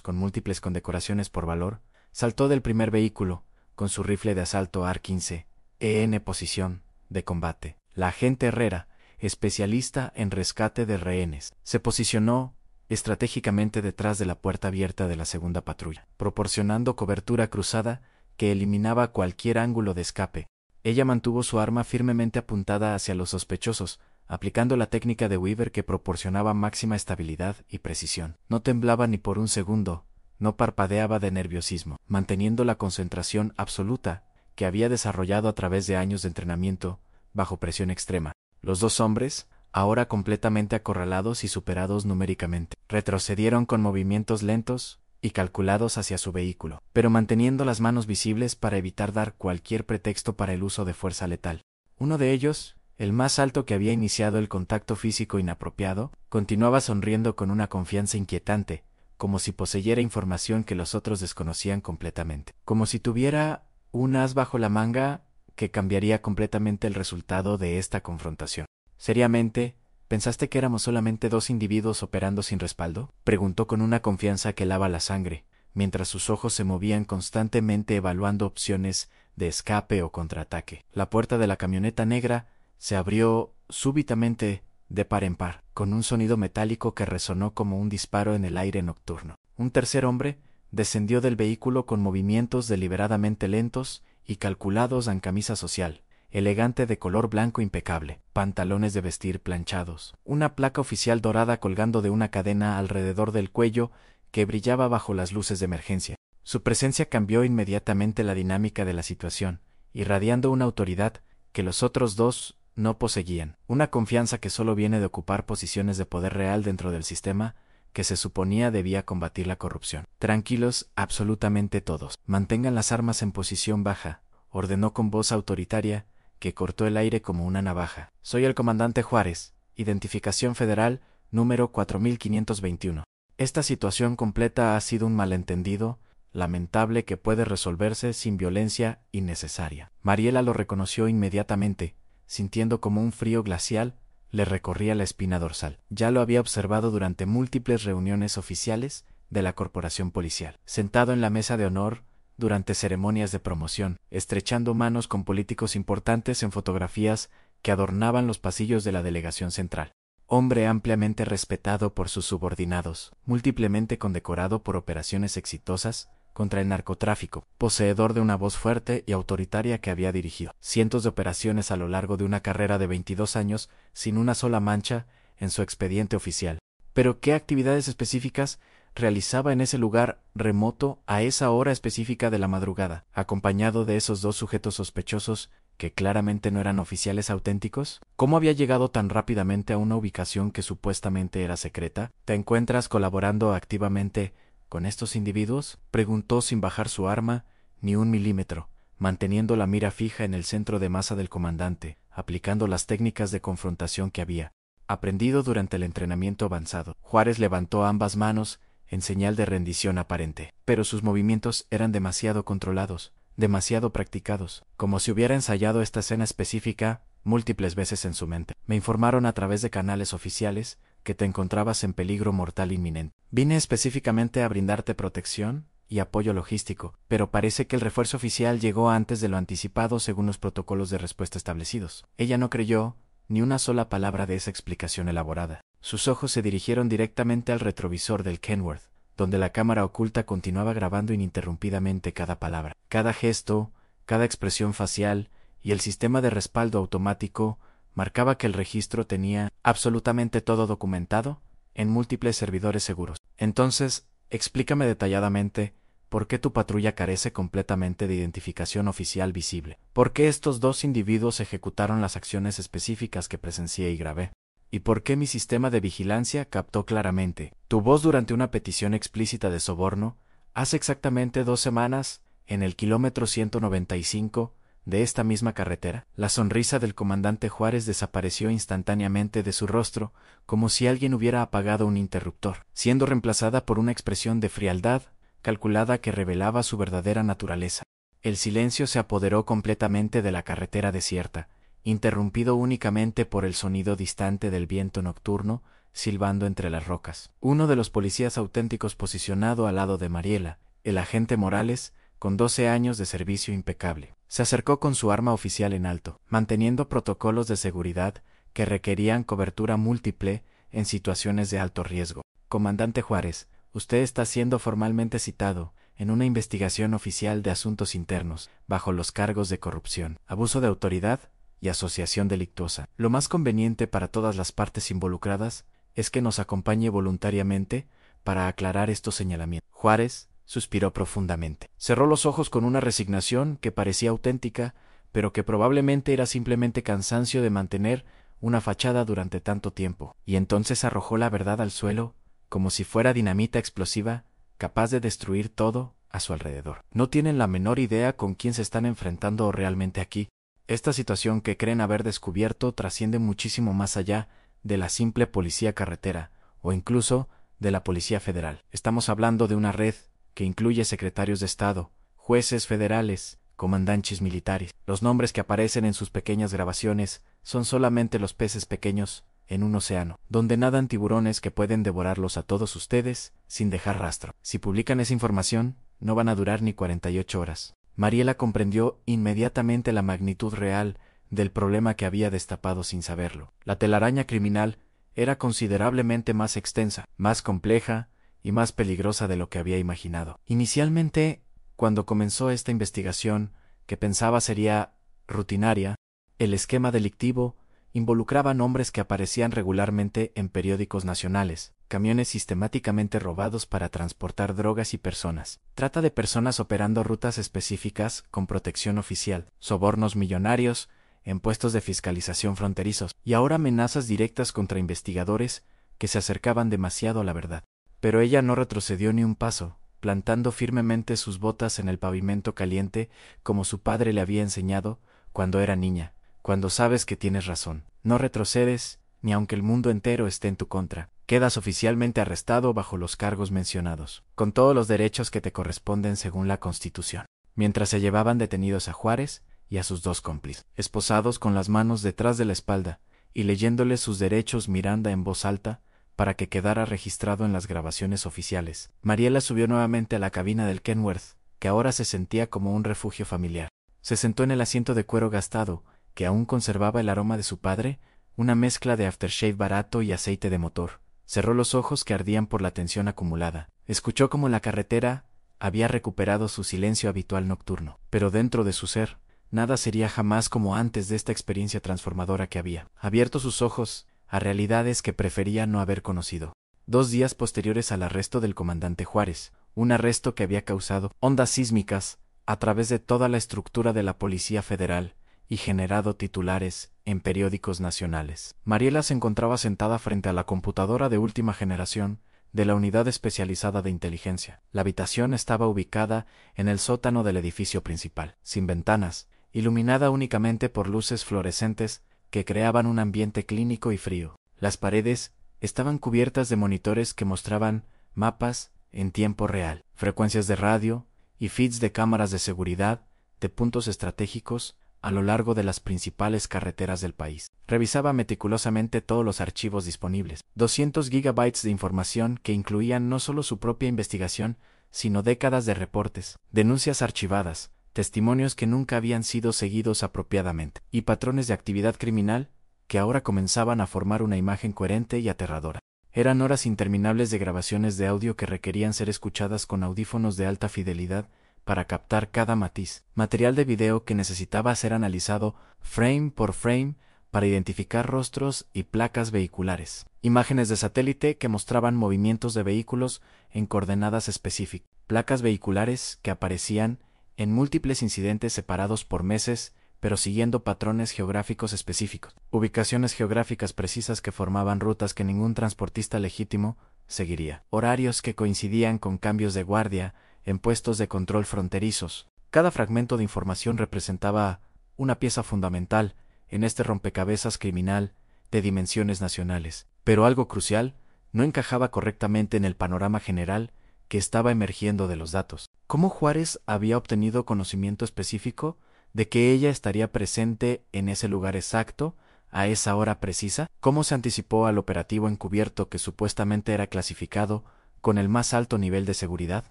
con múltiples condecoraciones por valor, saltó del primer vehículo con su rifle de asalto AR-15, en posición de combate. La agente Herrera, especialista en rescate de rehenes, se posicionó estratégicamente detrás de la puerta abierta de la segunda patrulla, proporcionando cobertura cruzada que eliminaba cualquier ángulo de escape. Ella mantuvo su arma firmemente apuntada hacia los sospechosos, aplicando la técnica de Weaver que proporcionaba máxima estabilidad y precisión. No temblaba ni por un segundo, no parpadeaba de nerviosismo, manteniendo la concentración absoluta que había desarrollado a través de años de entrenamiento bajo presión extrema. Los 2 hombres, ahora completamente acorralados y superados numéricamente, retrocedieron con movimientos lentos y calculados hacia su vehículo, pero manteniendo las manos visibles para evitar dar cualquier pretexto para el uso de fuerza letal. Uno de ellos, el más alto que había iniciado el contacto físico inapropiado, continuaba sonriendo con una confianza inquietante, como si poseyera información que los otros desconocían completamente, como si tuviera un as bajo la manga que cambiaría completamente el resultado de esta confrontación. Seriamente, ¿pensaste que éramos solamente 2 individuos operando sin respaldo?, preguntó con una confianza que helaba la sangre, mientras sus ojos se movían constantemente evaluando opciones de escape o contraataque. La puerta de la camioneta negra se abrió súbitamente de par en par, con un sonido metálico que resonó como un disparo en el aire nocturno. Un tercer hombre descendió del vehículo con movimientos deliberadamente lentos y calculados en camisa social, elegante de color blanco impecable, pantalones de vestir planchados, una placa oficial dorada colgando de una cadena alrededor del cuello que brillaba bajo las luces de emergencia. Su presencia cambió inmediatamente la dinámica de la situación, irradiando una autoridad que los otros 2 no poseían, una confianza que solo viene de ocupar posiciones de poder real dentro del sistema que se suponía debía combatir la corrupción. Tranquilos, absolutamente todos. Mantengan las armas en posición baja, ordenó con voz autoritaria que cortó el aire como una navaja. Soy el comandante Juárez, identificación federal número 4521. Esta situación completa ha sido un malentendido lamentable que puede resolverse sin violencia innecesaria. Mariela lo reconoció inmediatamente, sintiendo como un frío glacial le recorría la espina dorsal. Ya lo había observado durante múltiples reuniones oficiales de la corporación policial, sentado en la mesa de honor durante ceremonias de promoción, estrechando manos con políticos importantes en fotografías que adornaban los pasillos de la delegación central. Hombre ampliamente respetado por sus subordinados, múltiplemente condecorado por operaciones exitosas contra el narcotráfico, poseedor de una voz fuerte y autoritaria que había dirigido cientos de operaciones a lo largo de una carrera de 22 años sin una sola mancha en su expediente oficial. Pero ¿qué actividades específicas realizaba en ese lugar remoto a esa hora específica de la madrugada, acompañado de esos 2 sujetos sospechosos que claramente no eran oficiales auténticos? ¿Cómo había llegado tan rápidamente a una ubicación que supuestamente era secreta? ¿Te encuentras colaborando activamente con estos individuos?, preguntó sin bajar su arma ni un milímetro, manteniendo la mira fija en el centro de masa del comandante, aplicando las técnicas de confrontación que había aprendido durante el entrenamiento avanzado. Juárez levantó ambas manos en señal de rendición aparente, pero sus movimientos eran demasiado controlados, demasiado practicados, como si hubiera ensayado esta escena específica múltiples veces en su mente. Me informaron a través de canales oficiales que te encontrabas en peligro mortal inminente. Vine específicamente a brindarte protección y apoyo logístico, pero parece que el refuerzo oficial llegó antes de lo anticipado según los protocolos de respuesta establecidos. Ella no creyó ni una sola palabra de esa explicación elaborada. Sus ojos se dirigieron directamente al retrovisor del Kenworth, donde la cámara oculta continuaba grabando ininterrumpidamente cada palabra, cada gesto, cada expresión facial, y el sistema de respaldo automático marcaba que el registro tenía absolutamente todo documentado en múltiples servidores seguros. Entonces, explícame detalladamente por qué tu patrulla carece completamente de identificación oficial visible. ¿Por qué estos 2 individuos ejecutaron las acciones específicas que presencié y grabé? ¿Y por qué mi sistema de vigilancia captó claramente tu voz durante una petición explícita de soborno hace exactamente 2 semanas en el kilómetro 195 de esta misma carretera. La sonrisa del comandante Juárez desapareció instantáneamente de su rostro, como si alguien hubiera apagado un interruptor, siendo reemplazada por una expresión de frialdad calculada que revelaba su verdadera naturaleza. El silencio se apoderó completamente de la carretera desierta, interrumpido únicamente por el sonido distante del viento nocturno silbando entre las rocas. Uno de los policías auténticos posicionado al lado de Mariela, el agente Morales, con 12 años de servicio impecable, se acercó con su arma oficial en alto, manteniendo protocolos de seguridad que requerían cobertura múltiple en situaciones de alto riesgo. Comandante Juárez, usted está siendo formalmente citado en una investigación oficial de asuntos internos, bajo los cargos de corrupción, abuso de autoridad y asociación delictuosa. Lo más conveniente para todas las partes involucradas es que nos acompañe voluntariamente para aclarar estos señalamientos. Juárez suspiró profundamente. Cerró los ojos con una resignación que parecía auténtica, pero que probablemente era simplemente cansancio de mantener una fachada durante tanto tiempo, y entonces arrojó la verdad al suelo, como si fuera dinamita explosiva, capaz de destruir todo a su alrededor. No tienen la menor idea con quién se están enfrentando realmente aquí. Esta situación que creen haber descubierto trasciende muchísimo más allá de la simple policía carretera, o incluso de la Policía Federal. Estamos hablando de una red que incluye secretarios de Estado, jueces federales, comandantes militares. Los nombres que aparecen en sus pequeñas grabaciones son solamente los peces pequeños en un océano, donde nadan tiburones que pueden devorarlos a todos ustedes sin dejar rastro. Si publican esa información, no van a durar ni 48 horas. Mariela comprendió inmediatamente la magnitud real del problema que había destapado sin saberlo. La telaraña criminal era considerablemente más extensa, más compleja y más peligrosa de lo que había imaginado. Inicialmente, cuando comenzó esta investigación, que pensaba sería rutinaria, el esquema delictivo involucraba nombres que aparecían regularmente en periódicos nacionales, camiones sistemáticamente robados para transportar drogas y personas, trata de personas operando rutas específicas con protección oficial, sobornos millonarios en puestos de fiscalización fronterizos, y ahora amenazas directas contra investigadores que se acercaban demasiado a la verdad. Pero ella no retrocedió ni un paso, plantando firmemente sus botas en el pavimento caliente como su padre le había enseñado cuando era niña. Cuando sabes que tienes razón, no retrocedes, ni aunque el mundo entero esté en tu contra. Quedas oficialmente arrestado bajo los cargos mencionados, con todos los derechos que te corresponden según la Constitución. Mientras se llevaban detenidos a Juárez y a sus dos cómplices, esposados con las manos detrás de la espalda y leyéndoles sus derechos Miranda en voz alta para que quedara registrado en las grabaciones oficiales, Mariela subió nuevamente a la cabina del Kenworth, que ahora se sentía como un refugio familiar. Se sentó en el asiento de cuero gastado, que aún conservaba el aroma de su padre, una mezcla de aftershave barato y aceite de motor. Cerró los ojos que ardían por la tensión acumulada. Escuchó cómo la carretera había recuperado su silencio habitual nocturno. Pero dentro de su ser, nada sería jamás como antes de esta experiencia transformadora que había abierto sus ojos a realidades que prefería no haber conocido. 2 días posteriores al arresto del comandante Juárez, un arresto que había causado ondas sísmicas a través de toda la estructura de la Policía Federal y generado titulares en periódicos nacionales. Mariela se encontraba sentada frente a la computadora de última generación de la Unidad Especializada de Inteligencia. La habitación estaba ubicada en el sótano del edificio principal, sin ventanas, iluminada únicamente por luces fluorescentes que creaban un ambiente clínico y frío. Las paredes estaban cubiertas de monitores que mostraban mapas en tiempo real, frecuencias de radio y feeds de cámaras de seguridad de puntos estratégicos a lo largo de las principales carreteras del país. Revisaba meticulosamente todos los archivos disponibles, 200 gigabytes de información que incluían no solo su propia investigación, sino décadas de reportes, denuncias archivadas, testimonios que nunca habían sido seguidos apropiadamente, y patrones de actividad criminal que ahora comenzaban a formar una imagen coherente y aterradora. Eran horas interminables de grabaciones de audio que requerían ser escuchadas con audífonos de alta fidelidad para captar cada matiz, material de video que necesitaba ser analizado frame por frame para identificar rostros y placas vehiculares, imágenes de satélite que mostraban movimientos de vehículos en coordenadas específicas, placas vehiculares que aparecían en múltiples incidentes separados por meses pero siguiendo patrones geográficos específicos, ubicaciones geográficas precisas que formaban rutas que ningún transportista legítimo seguiría, horarios que coincidían con cambios de guardia en puestos de control fronterizos. Cada fragmento de información representaba una pieza fundamental en este rompecabezas criminal de dimensiones nacionales. Pero algo crucial no encajaba correctamente en el panorama general que estaba emergiendo de los datos. ¿Cómo Juárez había obtenido conocimiento específico de que ella estaría presente en ese lugar exacto, a esa hora precisa? ¿Cómo se anticipó al operativo encubierto que supuestamente era clasificado con el más alto nivel de seguridad?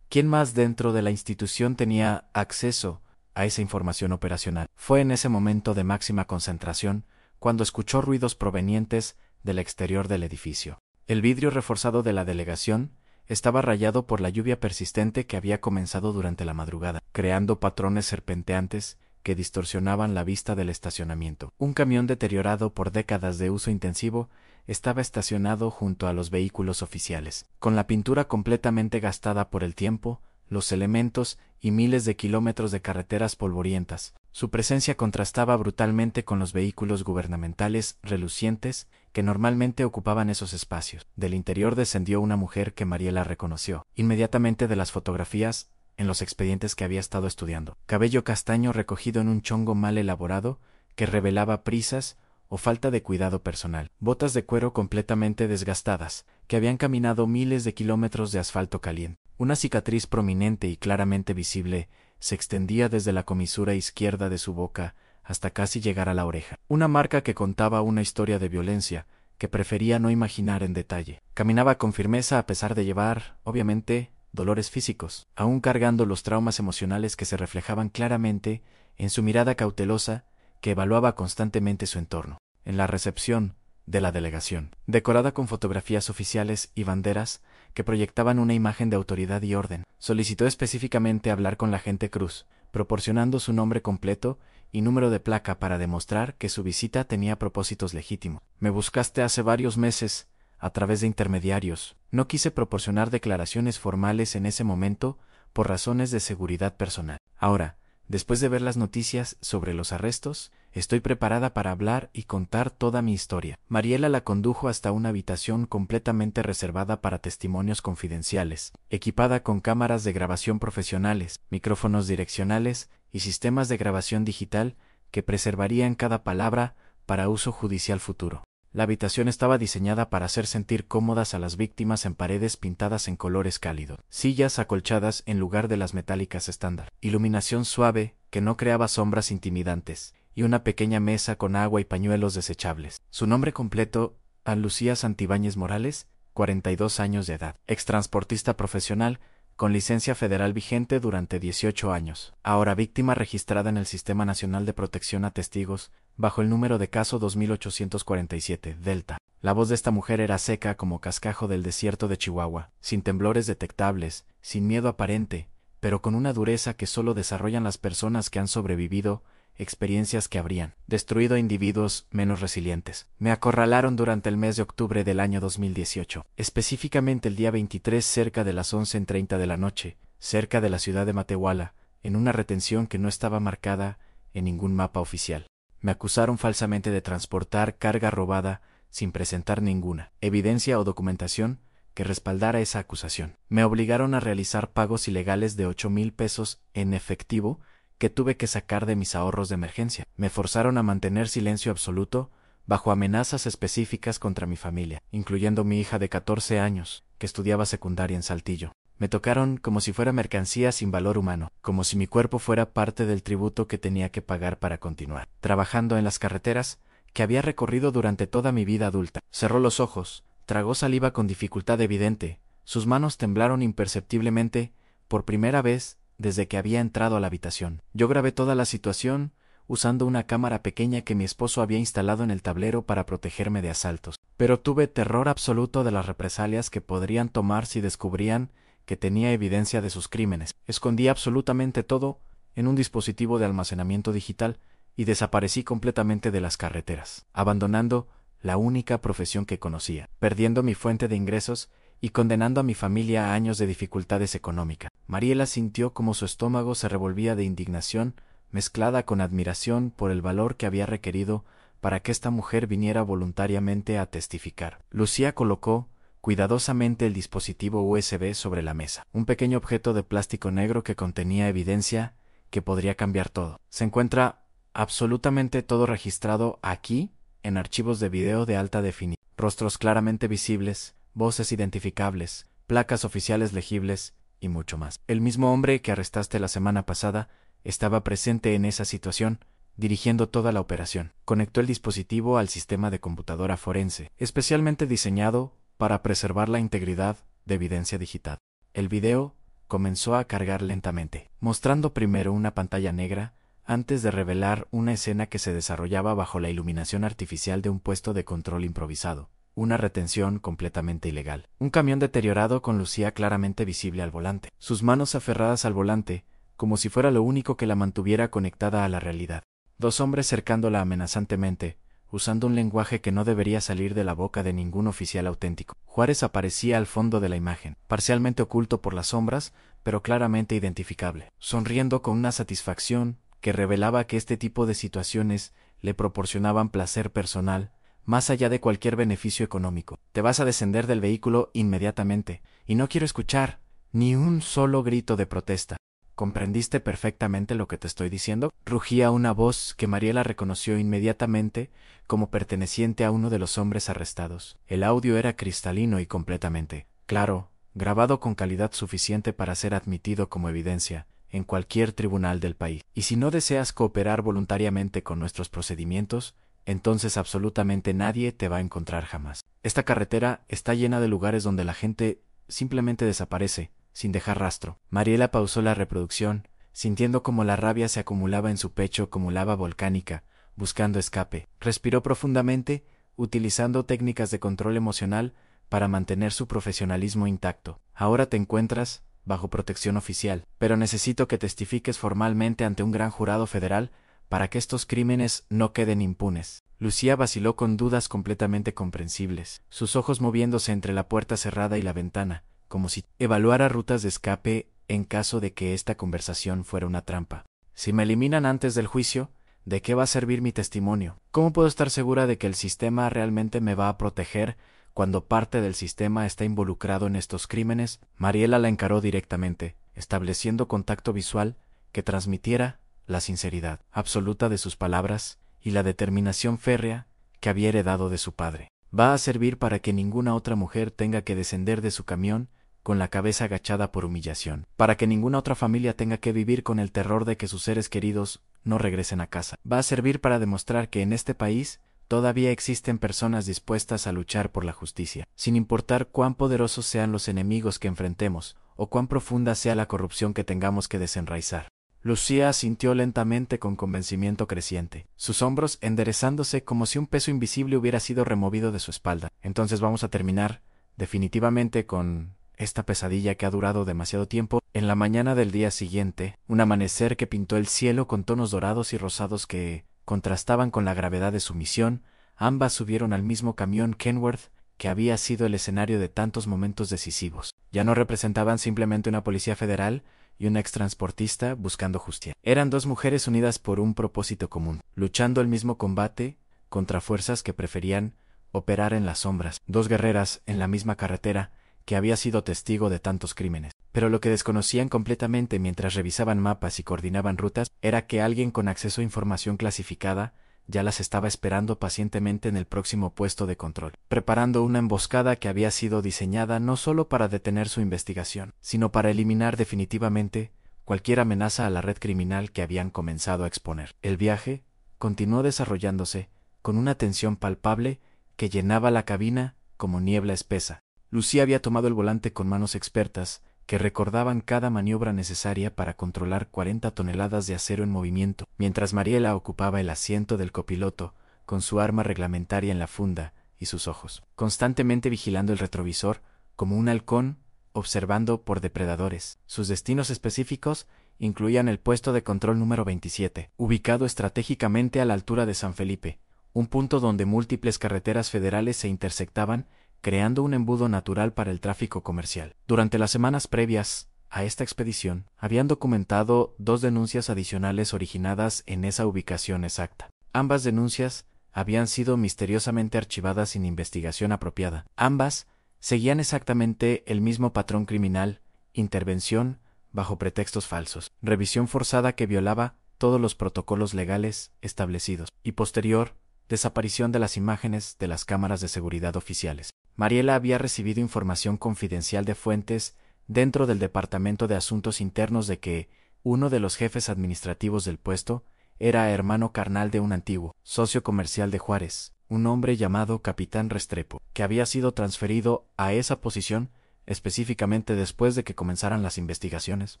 ¿Quién más dentro de la institución tenía acceso a esa información operacional? Fue en ese momento de máxima concentración cuando escuchó ruidos provenientes del exterior del edificio. El vidrio reforzado de la delegación estaba rayado por la lluvia persistente que había comenzado durante la madrugada, creando patrones serpenteantes que distorsionaban la vista del estacionamiento. Un camión deteriorado por décadas de uso intensivo estaba estacionado junto a los vehículos oficiales, con la pintura completamente gastada por el tiempo, los elementos y miles de kilómetros de carreteras polvorientas. Su presencia contrastaba brutalmente con los vehículos gubernamentales relucientes que normalmente ocupaban esos espacios. Del interior descendió una mujer que Mariela reconoció inmediatamente de las fotografías en los expedientes que había estado estudiando. Cabello castaño recogido en un chongo mal elaborado que revelaba prisas o falta de cuidado personal. Botas de cuero completamente desgastadas, que habían caminado miles de kilómetros de asfalto caliente. Una cicatriz prominente y claramente visible se extendía desde la comisura izquierda de su boca hasta casi llegar a la oreja. Una marca que contaba una historia de violencia que prefería no imaginar en detalle. Caminaba con firmeza a pesar de llevar, obviamente, dolores físicos, aún cargando los traumas emocionales que se reflejaban claramente en su mirada cautelosa que evaluaba constantemente su entorno. En la recepción de la delegación, decorada con fotografías oficiales y banderas que proyectaban una imagen de autoridad y orden, solicitó específicamente hablar con la agente Cruz, proporcionando su nombre completo y número de placa para demostrar que su visita tenía propósitos legítimos. Me buscaste hace varios meses, a través de intermediarios. No quise proporcionar declaraciones formales en ese momento por razones de seguridad personal. Ahora, después de ver las noticias sobre los arrestos, estoy preparada para hablar y contar toda mi historia. Mariela la condujo hasta una habitación completamente reservada para testimonios confidenciales, equipada con cámaras de grabación profesionales, micrófonos direccionales y sistemas de grabación digital que preservarían cada palabra para uso judicial futuro. La habitación estaba diseñada para hacer sentir cómodas a las víctimas en paredes pintadas en colores cálidos, sillas acolchadas en lugar de las metálicas estándar, iluminación suave que no creaba sombras intimidantes, y una pequeña mesa con agua y pañuelos desechables. Su nombre completo, Ana Lucía Santibáñez Morales, 42 años de edad, extransportista profesional, con licencia federal vigente durante 18 años, ahora víctima registrada en el Sistema Nacional de Protección a Testigos, bajo el número de caso 2847, Delta. La voz de esta mujer era seca como cascajo del desierto de Chihuahua, sin temblores detectables, sin miedo aparente, pero con una dureza que solo desarrollan las personas que han sobrevivido experiencias que habrían destruido a individuos menos resilientes. Me acorralaron durante el mes de octubre del año 2018, específicamente el día 23 cerca de las 11:30 de la noche, cerca de la ciudad de Matehuala, en una retención que no estaba marcada en ningún mapa oficial. Me acusaron falsamente de transportar carga robada sin presentar ninguna evidencia o documentación que respaldara esa acusación. Me obligaron a realizar pagos ilegales de 8,000 pesos en efectivo que tuve que sacar de mis ahorros de emergencia. Me forzaron a mantener silencio absoluto bajo amenazas específicas contra mi familia, incluyendo mi hija de 14 años, que estudiaba secundaria en Saltillo. Me tocaron como si fuera mercancía sin valor humano, como si mi cuerpo fuera parte del tributo que tenía que pagar para continuar trabajando en las carreteras que había recorrido durante toda mi vida adulta. Cerró los ojos, tragó saliva con dificultad evidente, sus manos temblaron imperceptiblemente por primera vez desde que había entrado a la habitación. Yo grabé toda la situación usando una cámara pequeña que mi esposo había instalado en el tablero para protegerme de asaltos. Pero tuve terror absoluto de las represalias que podrían tomar si descubrían que tenía evidencia de sus crímenes. Escondí absolutamente todo en un dispositivo de almacenamiento digital y desaparecí completamente de las carreteras, abandonando la única profesión que conocía, perdiendo mi fuente de ingresos y condenando a mi familia a años de dificultades económicas. Mariela sintió como su estómago se revolvía de indignación mezclada con admiración por el valor que había requerido para que esta mujer viniera voluntariamente a testificar. Lucía colocó cuidadosamente el dispositivo USB sobre la mesa, un pequeño objeto de plástico negro que contenía evidencia que podría cambiar todo. Se encuentra absolutamente todo registrado aquí, en archivos de video de alta definición. Rostros claramente visibles, voces identificables, placas oficiales legibles y mucho más. El mismo hombre que arrestaste la semana pasada estaba presente en esa situación, dirigiendo toda la operación. Conectó el dispositivo al sistema de computadora forense, especialmente diseñado para preservar la integridad de evidencia digital. El video comenzó a cargar lentamente, mostrando primero una pantalla negra antes de revelar una escena que se desarrollaba bajo la iluminación artificial de un puesto de control improvisado. Una retención completamente ilegal. Un camión deteriorado con Lucía claramente visible al volante, sus manos aferradas al volante, como si fuera lo único que la mantuviera conectada a la realidad. Dos hombres cercándola amenazantemente, usando un lenguaje que no debería salir de la boca de ningún oficial auténtico. Juárez aparecía al fondo de la imagen, parcialmente oculto por las sombras, pero claramente identificable, sonriendo con una satisfacción que revelaba que este tipo de situaciones le proporcionaban placer personal, más allá de cualquier beneficio económico. Te vas a descender del vehículo inmediatamente, y no quiero escuchar ni un solo grito de protesta. ¿Comprendiste perfectamente lo que te estoy diciendo? Rugía una voz que Mariela reconoció inmediatamente como perteneciente a uno de los hombres arrestados. El audio era cristalino y completamente claro, grabado con calidad suficiente para ser admitido como evidencia en cualquier tribunal del país. Y si no deseas cooperar voluntariamente con nuestros procedimientos, entonces absolutamente nadie te va a encontrar jamás. Esta carretera está llena de lugares donde la gente simplemente desaparece, sin dejar rastro. Mariela pausó la reproducción, sintiendo como la rabia se acumulaba en su pecho como lava volcánica, buscando escape. Respiró profundamente, utilizando técnicas de control emocional para mantener su profesionalismo intacto. Ahora te encuentras bajo protección oficial, pero necesito que testifiques formalmente ante un gran jurado federal para que estos crímenes no queden impunes. Lucía vaciló con dudas completamente comprensibles, sus ojos moviéndose entre la puerta cerrada y la ventana, como si evaluara rutas de escape en caso de que esta conversación fuera una trampa. Si me eliminan antes del juicio, ¿de qué va a servir mi testimonio? ¿Cómo puedo estar segura de que el sistema realmente me va a proteger cuando parte del sistema está involucrado en estos crímenes? Mariela la encaró directamente, estableciendo contacto visual que transmitiera la sinceridad absoluta de sus palabras y la determinación férrea que había heredado de su padre. Va a servir para que ninguna otra mujer tenga que descender de su camión con la cabeza agachada por humillación, para que ninguna otra familia tenga que vivir con el terror de que sus seres queridos no regresen a casa. Va a servir para demostrar que en este país todavía existen personas dispuestas a luchar por la justicia, sin importar cuán poderosos sean los enemigos que enfrentemos o cuán profunda sea la corrupción que tengamos que desenraizar. Lucía asintió lentamente con convencimiento creciente, sus hombros enderezándose como si un peso invisible hubiera sido removido de su espalda. Entonces vamos a terminar, definitivamente, con esta pesadilla que ha durado demasiado tiempo. En la mañana del día siguiente, un amanecer que pintó el cielo con tonos dorados y rosados que contrastaban con la gravedad de su misión, ambas subieron al mismo camión Kenworth que había sido el escenario de tantos momentos decisivos. Ya no representaban simplemente una policía federal y un extransportista buscando justicia. Eran dos mujeres unidas por un propósito común, luchando el mismo combate contra fuerzas que preferían operar en las sombras, dos guerreras en la misma carretera que había sido testigo de tantos crímenes. Pero lo que desconocían completamente mientras revisaban mapas y coordinaban rutas era que alguien con acceso a información clasificada ya las estaba esperando pacientemente en el próximo puesto de control, preparando una emboscada que había sido diseñada no solo para detener su investigación, sino para eliminar definitivamente cualquier amenaza a la red criminal que habían comenzado a exponer. El viaje continuó desarrollándose con una tensión palpable que llenaba la cabina como niebla espesa. Lucía había tomado el volante con manos expertas que recordaban cada maniobra necesaria para controlar 40 toneladas de acero en movimiento, mientras Mariela ocupaba el asiento del copiloto, con su arma reglamentaria en la funda y sus ojos, constantemente vigilando el retrovisor como un halcón observando por depredadores. Sus destinos específicos incluían el puesto de control número 27, ubicado estratégicamente a la altura de San Felipe, un punto donde múltiples carreteras federales se intersectaban, creando un embudo natural para el tráfico comercial. Durante las semanas previas a esta expedición, habían documentado 2 denuncias adicionales originadas en esa ubicación exacta. Ambas denuncias habían sido misteriosamente archivadas sin investigación apropiada. Ambas seguían exactamente el mismo patrón criminal: intervención bajo pretextos falsos, revisión forzada que violaba todos los protocolos legales establecidos, y posterior, desaparición de las imágenes de las cámaras de seguridad oficiales. Mariela había recibido información confidencial de fuentes dentro del Departamento de Asuntos Internos de que uno de los jefes administrativos del puesto era hermano carnal de un antiguo socio comercial de Juárez, un hombre llamado Capitán Restrepo, que había sido transferido a esa posición específicamente después de que comenzaran las investigaciones.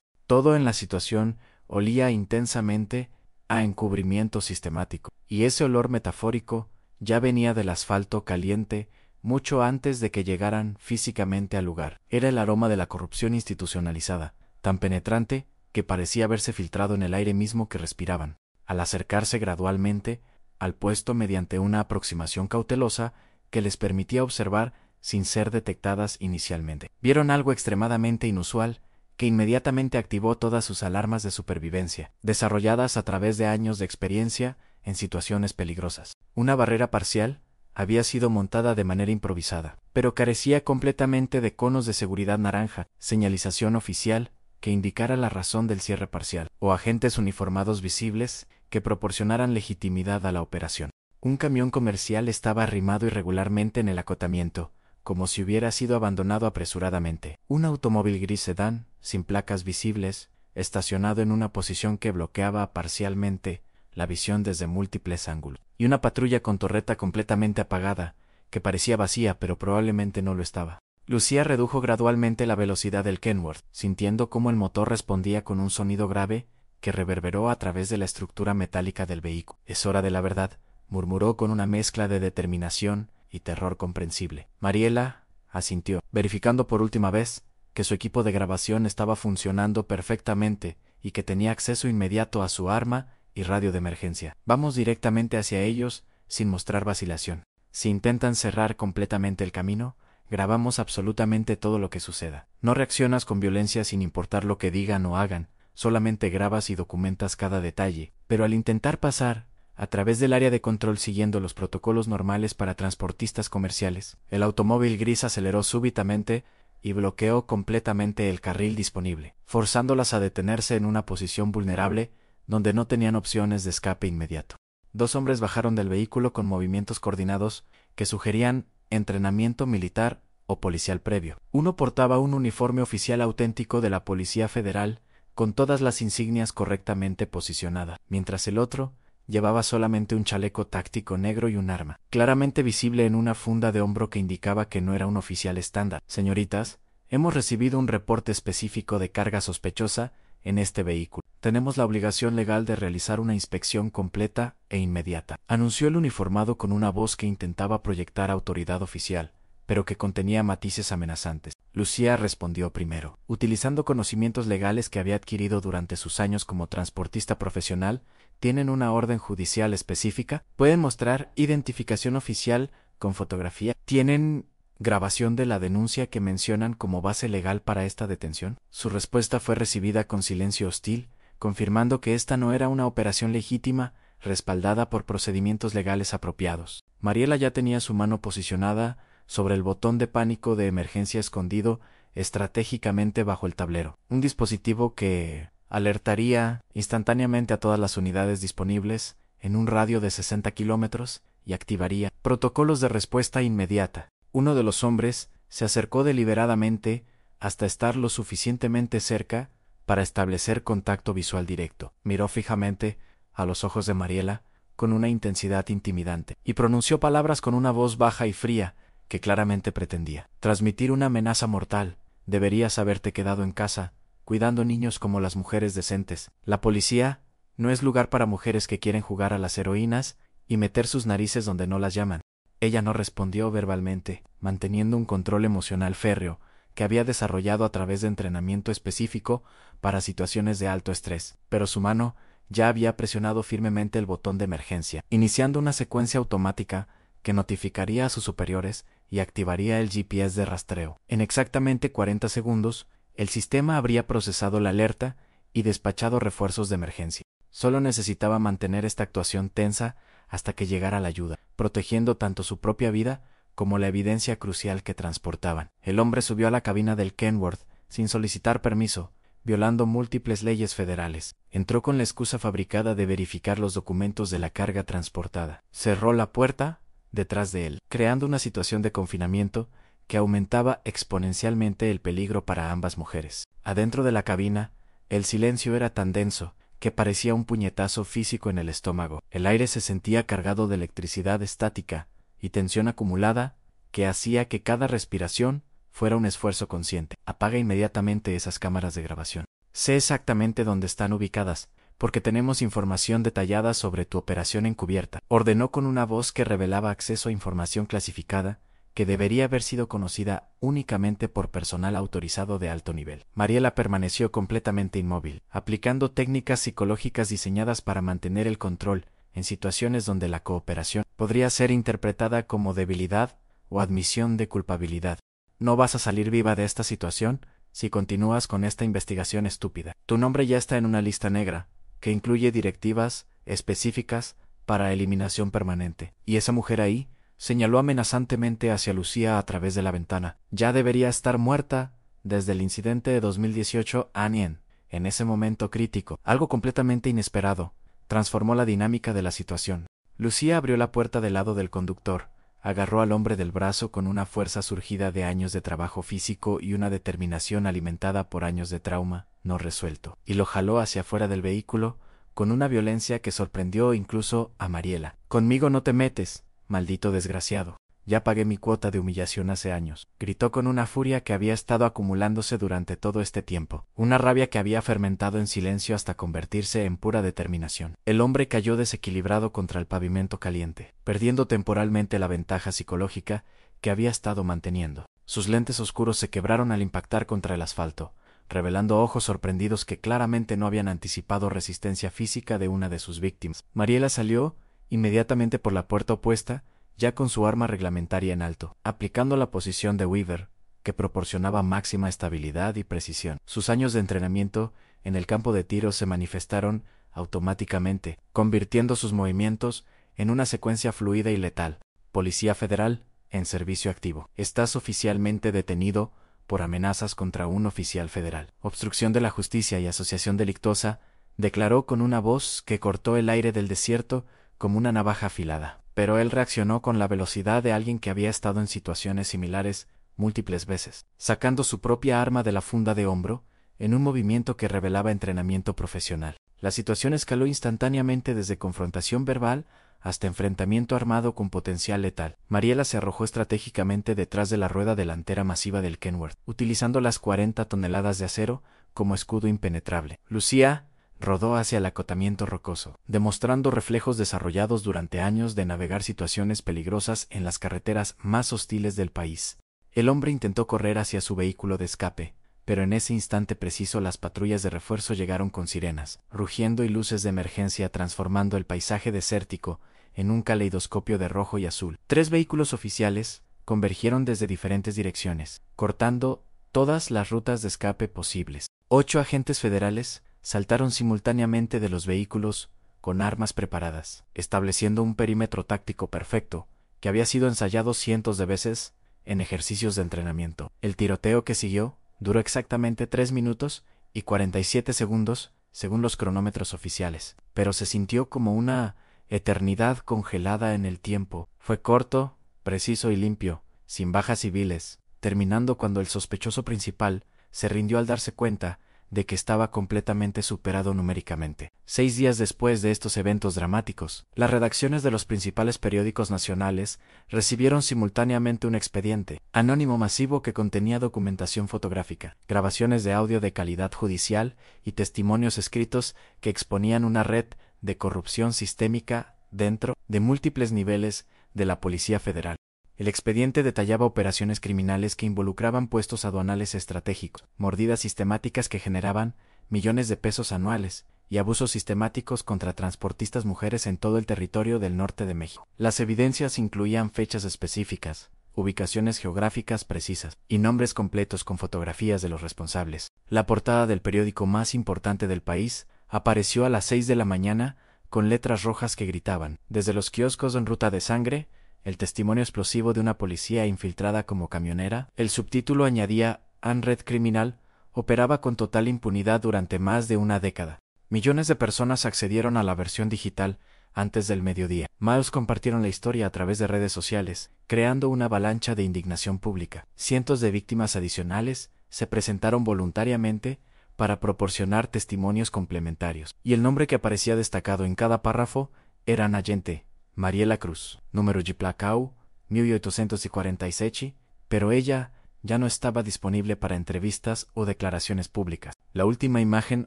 Todo en la situación olía intensamente a encubrimiento sistemático, y ese olor metafórico ya venía del asfalto caliente mucho antes de que llegaran físicamente al lugar. Era el aroma de la corrupción institucionalizada, tan penetrante que parecía haberse filtrado en el aire mismo que respiraban. Al acercarse gradualmente al puesto mediante una aproximación cautelosa que les permitía observar sin ser detectadas inicialmente, vieron algo extremadamente inusual que inmediatamente activó todas sus alarmas de supervivencia, desarrolladas a través de años de experiencia en situaciones peligrosas. Una barrera parcial había sido montada de manera improvisada, pero carecía completamente de conos de seguridad naranja, señalización oficial que indicara la razón del cierre parcial, o agentes uniformados visibles que proporcionaran legitimidad a la operación. Un camión comercial estaba arrimado irregularmente en el acotamiento, como si hubiera sido abandonado apresuradamente. Un automóvil gris sedán, sin placas visibles, estacionado en una posición que bloqueaba parcialmente la visión desde múltiples ángulos. Y una patrulla con torreta completamente apagada, que parecía vacía pero probablemente no lo estaba. Lucía redujo gradualmente la velocidad del Kenworth, sintiendo cómo el motor respondía con un sonido grave que reverberó a través de la estructura metálica del vehículo. «Es hora de la verdad», murmuró con una mezcla de determinación y terror comprensible. Mariela asintió, verificando por última vez que su equipo de grabación estaba funcionando perfectamente y que tenía acceso inmediato a su arma y radio de emergencia. «Vamos directamente hacia ellos sin mostrar vacilación. Si intentan cerrar completamente el camino, grabamos absolutamente todo lo que suceda. No reaccionas con violencia sin importar lo que digan o hagan, solamente grabas y documentas cada detalle. Pero al intentar pasar a través del área de control siguiendo los protocolos normales para transportistas comerciales, el automóvil gris aceleró súbitamente y bloqueó completamente el carril disponible, forzándolas a detenerse en una posición vulnerable donde no tenían opciones de escape inmediato. Dos hombres bajaron del vehículo con movimientos coordinados que sugerían entrenamiento militar o policial previo. Uno portaba un uniforme oficial auténtico de la Policía Federal con todas las insignias correctamente posicionadas, mientras el otro llevaba solamente un chaleco táctico negro y un arma, claramente visible en una funda de hombro que indicaba que no era un oficial estándar. «Señoritas, hemos recibido un reporte específico de carga sospechosa en este vehículo. Tenemos la obligación legal de realizar una inspección completa e inmediata», anunció el uniformado con una voz que intentaba proyectar autoridad oficial, pero que contenía matices amenazantes. Lucía respondió primero. Utilizando conocimientos legales que había adquirido durante sus años como transportista profesional, ¿tienen una orden judicial específica? ¿Pueden mostrar identificación oficial con fotografía? ¿Tienen grabación de la denuncia que mencionan como base legal para esta detención? Su respuesta fue recibida con silencio hostil, confirmando que esta no era una operación legítima respaldada por procedimientos legales apropiados. Mariela ya tenía su mano posicionada sobre el botón de pánico de emergencia escondido estratégicamente bajo el tablero, un dispositivo que alertaría instantáneamente a todas las unidades disponibles en un radio de 60 kilómetros y activaría protocolos de respuesta inmediata. Uno de los hombres se acercó deliberadamente hasta estar lo suficientemente cerca para establecer contacto visual directo. Miró fijamente a los ojos de Mariela con una intensidad intimidante y pronunció palabras con una voz baja y fría que claramente pretendía transmitir una amenaza mortal. «Deberías haberte quedado en casa, cuidando niños como las mujeres decentes. La policía no es lugar para mujeres que quieren jugar a las heroínas y meter sus narices donde no las llaman». Ella no respondió verbalmente, manteniendo un control emocional férreo que había desarrollado a través de entrenamiento específico para situaciones de alto estrés, pero su mano ya había presionado firmemente el botón de emergencia, iniciando una secuencia automática que notificaría a sus superiores y activaría el GPS de rastreo. En exactamente 40 segundos, el sistema habría procesado la alerta y despachado refuerzos de emergencia. Solo necesitaba mantener esta actuación tensa hasta que llegara la ayuda, protegiendo tanto su propia vida como la evidencia crucial que transportaban. El hombre subió a la cabina del Kenworth sin solicitar permiso, violando múltiples leyes federales. Entró con la excusa fabricada de verificar los documentos de la carga transportada. Cerró la puerta detrás de él, creando una situación de confinamiento que aumentaba exponencialmente el peligro para ambas mujeres. Adentro de la cabina, el silencio era tan denso que parecía un puñetazo físico en el estómago. El aire se sentía cargado de electricidad estática y tensión acumulada que hacía que cada respiración fuera un esfuerzo consciente. Apaga inmediatamente esas cámaras de grabación. Sé exactamente dónde están ubicadas, porque tenemos información detallada sobre tu operación encubierta. Ordenó con una voz que revelaba acceso a información clasificada que debería haber sido conocida únicamente por personal autorizado de alto nivel. Mariela permaneció completamente inmóvil, aplicando técnicas psicológicas diseñadas para mantener el control en situaciones donde la cooperación podría ser interpretada como debilidad o admisión de culpabilidad. No vas a salir viva de esta situación si continúas con esta investigación estúpida. Tu nombre ya está en una lista negra, que incluye directivas específicas para eliminación permanente. Y esa mujer ahí señaló amenazantemente hacia Lucía a través de la ventana. Ya debería estar muerta desde el incidente de 2018 Anien. En ese momento crítico, algo completamente inesperado, transformó la dinámica de la situación. Lucía abrió la puerta del lado del conductor, agarró al hombre del brazo con una fuerza surgida de años de trabajo físico y una determinación alimentada por años de trauma no resuelto, y lo jaló hacia afuera del vehículo con una violencia que sorprendió incluso a Mariela. «Conmigo no te metes, maldito desgraciado. Ya pagué mi cuota de humillación hace años», gritó con una furia que había estado acumulándose durante todo este tiempo, una rabia que había fermentado en silencio hasta convertirse en pura determinación. El hombre cayó desequilibrado contra el pavimento caliente, perdiendo temporalmente la ventaja psicológica que había estado manteniendo. Sus lentes oscuros se quebraron al impactar contra el asfalto, revelando ojos sorprendidos que claramente no habían anticipado resistencia física de una de sus víctimas. Mariela salió inmediatamente por la puerta opuesta, ya con su arma reglamentaria en alto, aplicando la posición de Weaver, que proporcionaba máxima estabilidad y precisión. Sus años de entrenamiento en el campo de tiro se manifestaron automáticamente, convirtiendo sus movimientos en una secuencia fluida y letal. Policía Federal, en servicio activo. Estás oficialmente detenido por amenazas contra un oficial federal. Obstrucción de la justicia y asociación delictuosa, declaró con una voz que cortó el aire del desierto como una navaja afilada. Pero él reaccionó con la velocidad de alguien que había estado en situaciones similares múltiples veces, sacando su propia arma de la funda de hombro, en un movimiento que revelaba entrenamiento profesional. La situación escaló instantáneamente desde confrontación verbal hasta enfrentamiento armado con potencial letal. Mariela se arrojó estratégicamente detrás de la rueda delantera masiva del Kenworth, utilizando las 40 toneladas de acero como escudo impenetrable. Lucía rodó hacia el acotamiento rocoso, demostrando reflejos desarrollados durante años de navegar situaciones peligrosas en las carreteras más hostiles del país. El hombre intentó correr hacia su vehículo de escape, pero en ese instante preciso las patrullas de refuerzo llegaron con sirenas, rugiendo y luces de emergencia, transformando el paisaje desértico en un caleidoscopio de rojo y azul. 3 vehículos oficiales convergieron desde diferentes direcciones, cortando todas las rutas de escape posibles. 8 agentes federales saltaron simultáneamente de los vehículos con armas preparadas, estableciendo un perímetro táctico perfecto que había sido ensayado cientos de veces en ejercicios de entrenamiento. El tiroteo que siguió duró exactamente 3 minutos y 47 segundos, según los cronómetros oficiales, pero se sintió como una eternidad congelada en el tiempo. Fue corto, preciso y limpio, sin bajas civiles, terminando cuando el sospechoso principal se rindió al darse cuenta de que estaba completamente superado numéricamente. 6 días después de estos eventos dramáticos, las redacciones de los principales periódicos nacionales recibieron simultáneamente un expediente anónimo masivo que contenía documentación fotográfica, grabaciones de audio de calidad judicial y testimonios escritos que exponían una red de corrupción sistémica dentro de múltiples niveles de la Policía Federal. El expediente detallaba operaciones criminales que involucraban puestos aduanales estratégicos, mordidas sistemáticas que generaban millones de pesos anuales y abusos sistemáticos contra transportistas mujeres en todo el territorio del norte de México. Las evidencias incluían fechas específicas, ubicaciones geográficas precisas y nombres completos con fotografías de los responsables. La portada del periódico más importante del país apareció a las 6 de la mañana con letras rojas que gritaban: desde los kioscos en ruta de sangre, el testimonio explosivo de una policía infiltrada como camionera. El subtítulo añadía: Unred Criminal operaba con total impunidad durante más de una década. Millones de personas accedieron a la versión digital antes del mediodía. Miles compartieron la historia a través de redes sociales, creando una avalancha de indignación pública. Cientos de víctimas adicionales se presentaron voluntariamente para proporcionar testimonios complementarios, y el nombre que aparecía destacado en cada párrafo era Nayente Mariela Cruz, número de placau 1847, pero ella ya no estaba disponible para entrevistas o declaraciones públicas. La última imagen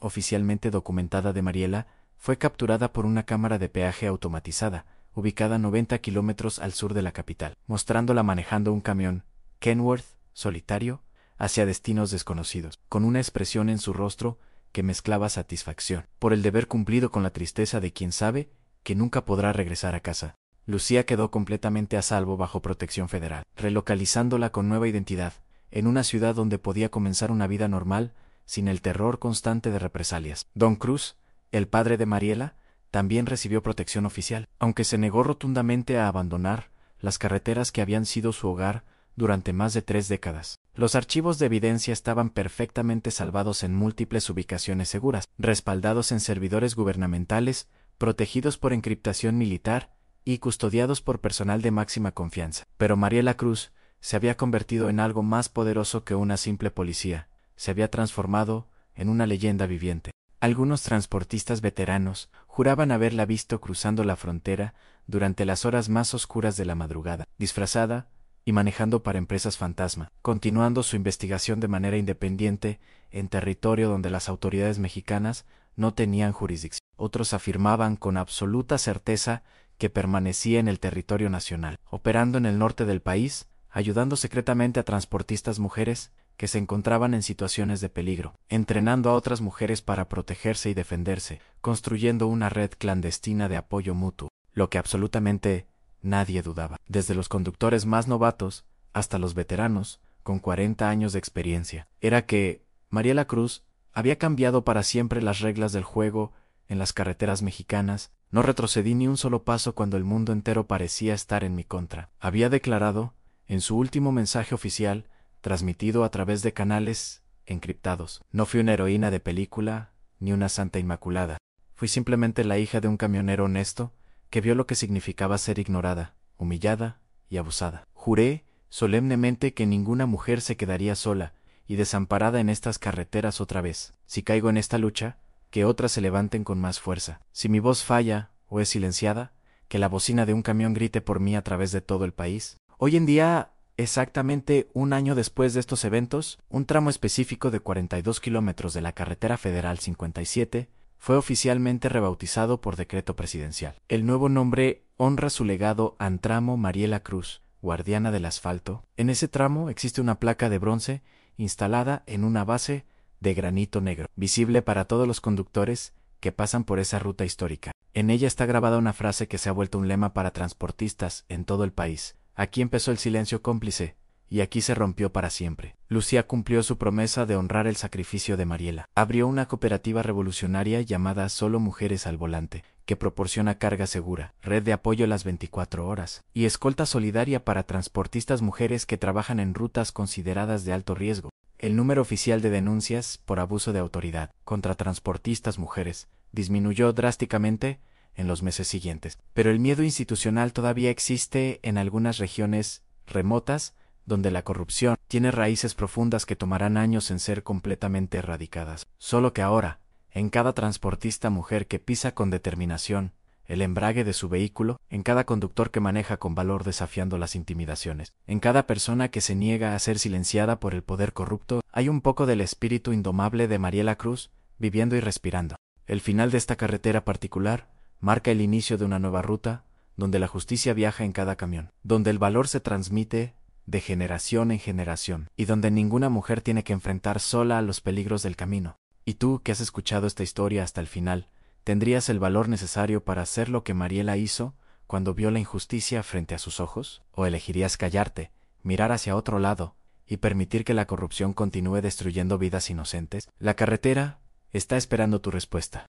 oficialmente documentada de Mariela fue capturada por una cámara de peaje automatizada, ubicada a 90 kilómetros al sur de la capital, mostrándola manejando un camión Kenworth solitario hacia destinos desconocidos, con una expresión en su rostro que mezclaba satisfacción por el deber cumplido con la tristeza de quien sabe que nunca podrá regresar a casa. Lucía quedó completamente a salvo bajo protección federal, relocalizándola con nueva identidad, en una ciudad donde podía comenzar una vida normal sin el terror constante de represalias. Don Cruz, el padre de Mariela, también recibió protección oficial, aunque se negó rotundamente a abandonar las carreteras que habían sido su hogar durante más de 3 décadas. Los archivos de evidencia estaban perfectamente salvados en múltiples ubicaciones seguras, respaldados en servidores gubernamentales, protegidos por encriptación militar y custodiados por personal de máxima confianza. Pero Mariela Cruz se había convertido en algo más poderoso que una simple policía. Se había transformado en una leyenda viviente. Algunos transportistas veteranos juraban haberla visto cruzando la frontera durante las horas más oscuras de la madrugada, disfrazada y manejando para empresas fantasma, continuando su investigación de manera independiente en territorio donde las autoridades mexicanas no tenían jurisdicción. Otros afirmaban con absoluta certeza que permanecía en el territorio nacional, operando en el norte del país, ayudando secretamente a transportistas mujeres que se encontraban en situaciones de peligro, entrenando a otras mujeres para protegerse y defenderse, construyendo una red clandestina de apoyo mutuo, lo que absolutamente nadie dudaba, desde los conductores más novatos hasta los veteranos con 40 años de experiencia. Era que Mariela Cruz había cambiado para siempre las reglas del juego en las carreteras mexicanas. No retrocedí ni un solo paso cuando el mundo entero parecía estar en mi contra. Había declarado, en su último mensaje oficial, transmitido a través de canales encriptados: no fui una heroína de película, ni una santa inmaculada. Fui simplemente la hija de un camionero honesto que vio lo que significaba ser ignorada, humillada y abusada. Juré solemnemente que ninguna mujer se quedaría sola y desamparada en estas carreteras otra vez. Si caigo en esta lucha, que otras se levanten con más fuerza. Si mi voz falla o es silenciada, que la bocina de un camión grite por mí a través de todo el país. Hoy en día, exactamente un año después de estos eventos, un tramo específico de 42 kilómetros de la carretera federal 57 fue oficialmente rebautizado por decreto presidencial. El nuevo nombre honra su legado al tramo Mariela Cruz, guardiana del asfalto. En ese tramo existe una placa de bronce instalada en una base de granito negro, visible para todos los conductores que pasan por esa ruta histórica. En ella está grabada una frase que se ha vuelto un lema para transportistas en todo el país: aquí empezó el silencio cómplice, y aquí se rompió para siempre. Lucía cumplió su promesa de honrar el sacrificio de Mariela. Abrió una cooperativa revolucionaria llamada Solo Mujeres al Volante, que proporciona carga segura, red de apoyo las 24 horas, y escolta solidaria para transportistas mujeres que trabajan en rutas consideradas de alto riesgo. El número oficial de denuncias por abuso de autoridad contra transportistas mujeres disminuyó drásticamente en los meses siguientes, pero el miedo institucional todavía existe en algunas regiones remotas donde la corrupción tiene raíces profundas que tomarán años en ser completamente erradicadas. Solo que ahora, en cada transportista mujer que pisa con determinación el embrague de su vehículo, en cada conductor que maneja con valor desafiando las intimidaciones, en cada persona que se niega a ser silenciada por el poder corrupto, hay un poco del espíritu indomable de Mariela Cruz viviendo y respirando. El final de esta carretera particular marca el inicio de una nueva ruta, donde la justicia viaja en cada camión, donde el valor se transmite de generación en generación, y donde ninguna mujer tiene que enfrentar sola a los peligros del camino. Y tú, que has escuchado esta historia hasta el final, ¿tendrías el valor necesario para hacer lo que Mariela hizo cuando vio la injusticia frente a sus ojos? ¿O elegirías callarte, mirar hacia otro lado y permitir que la corrupción continúe destruyendo vidas inocentes? La carretera está esperando tu respuesta.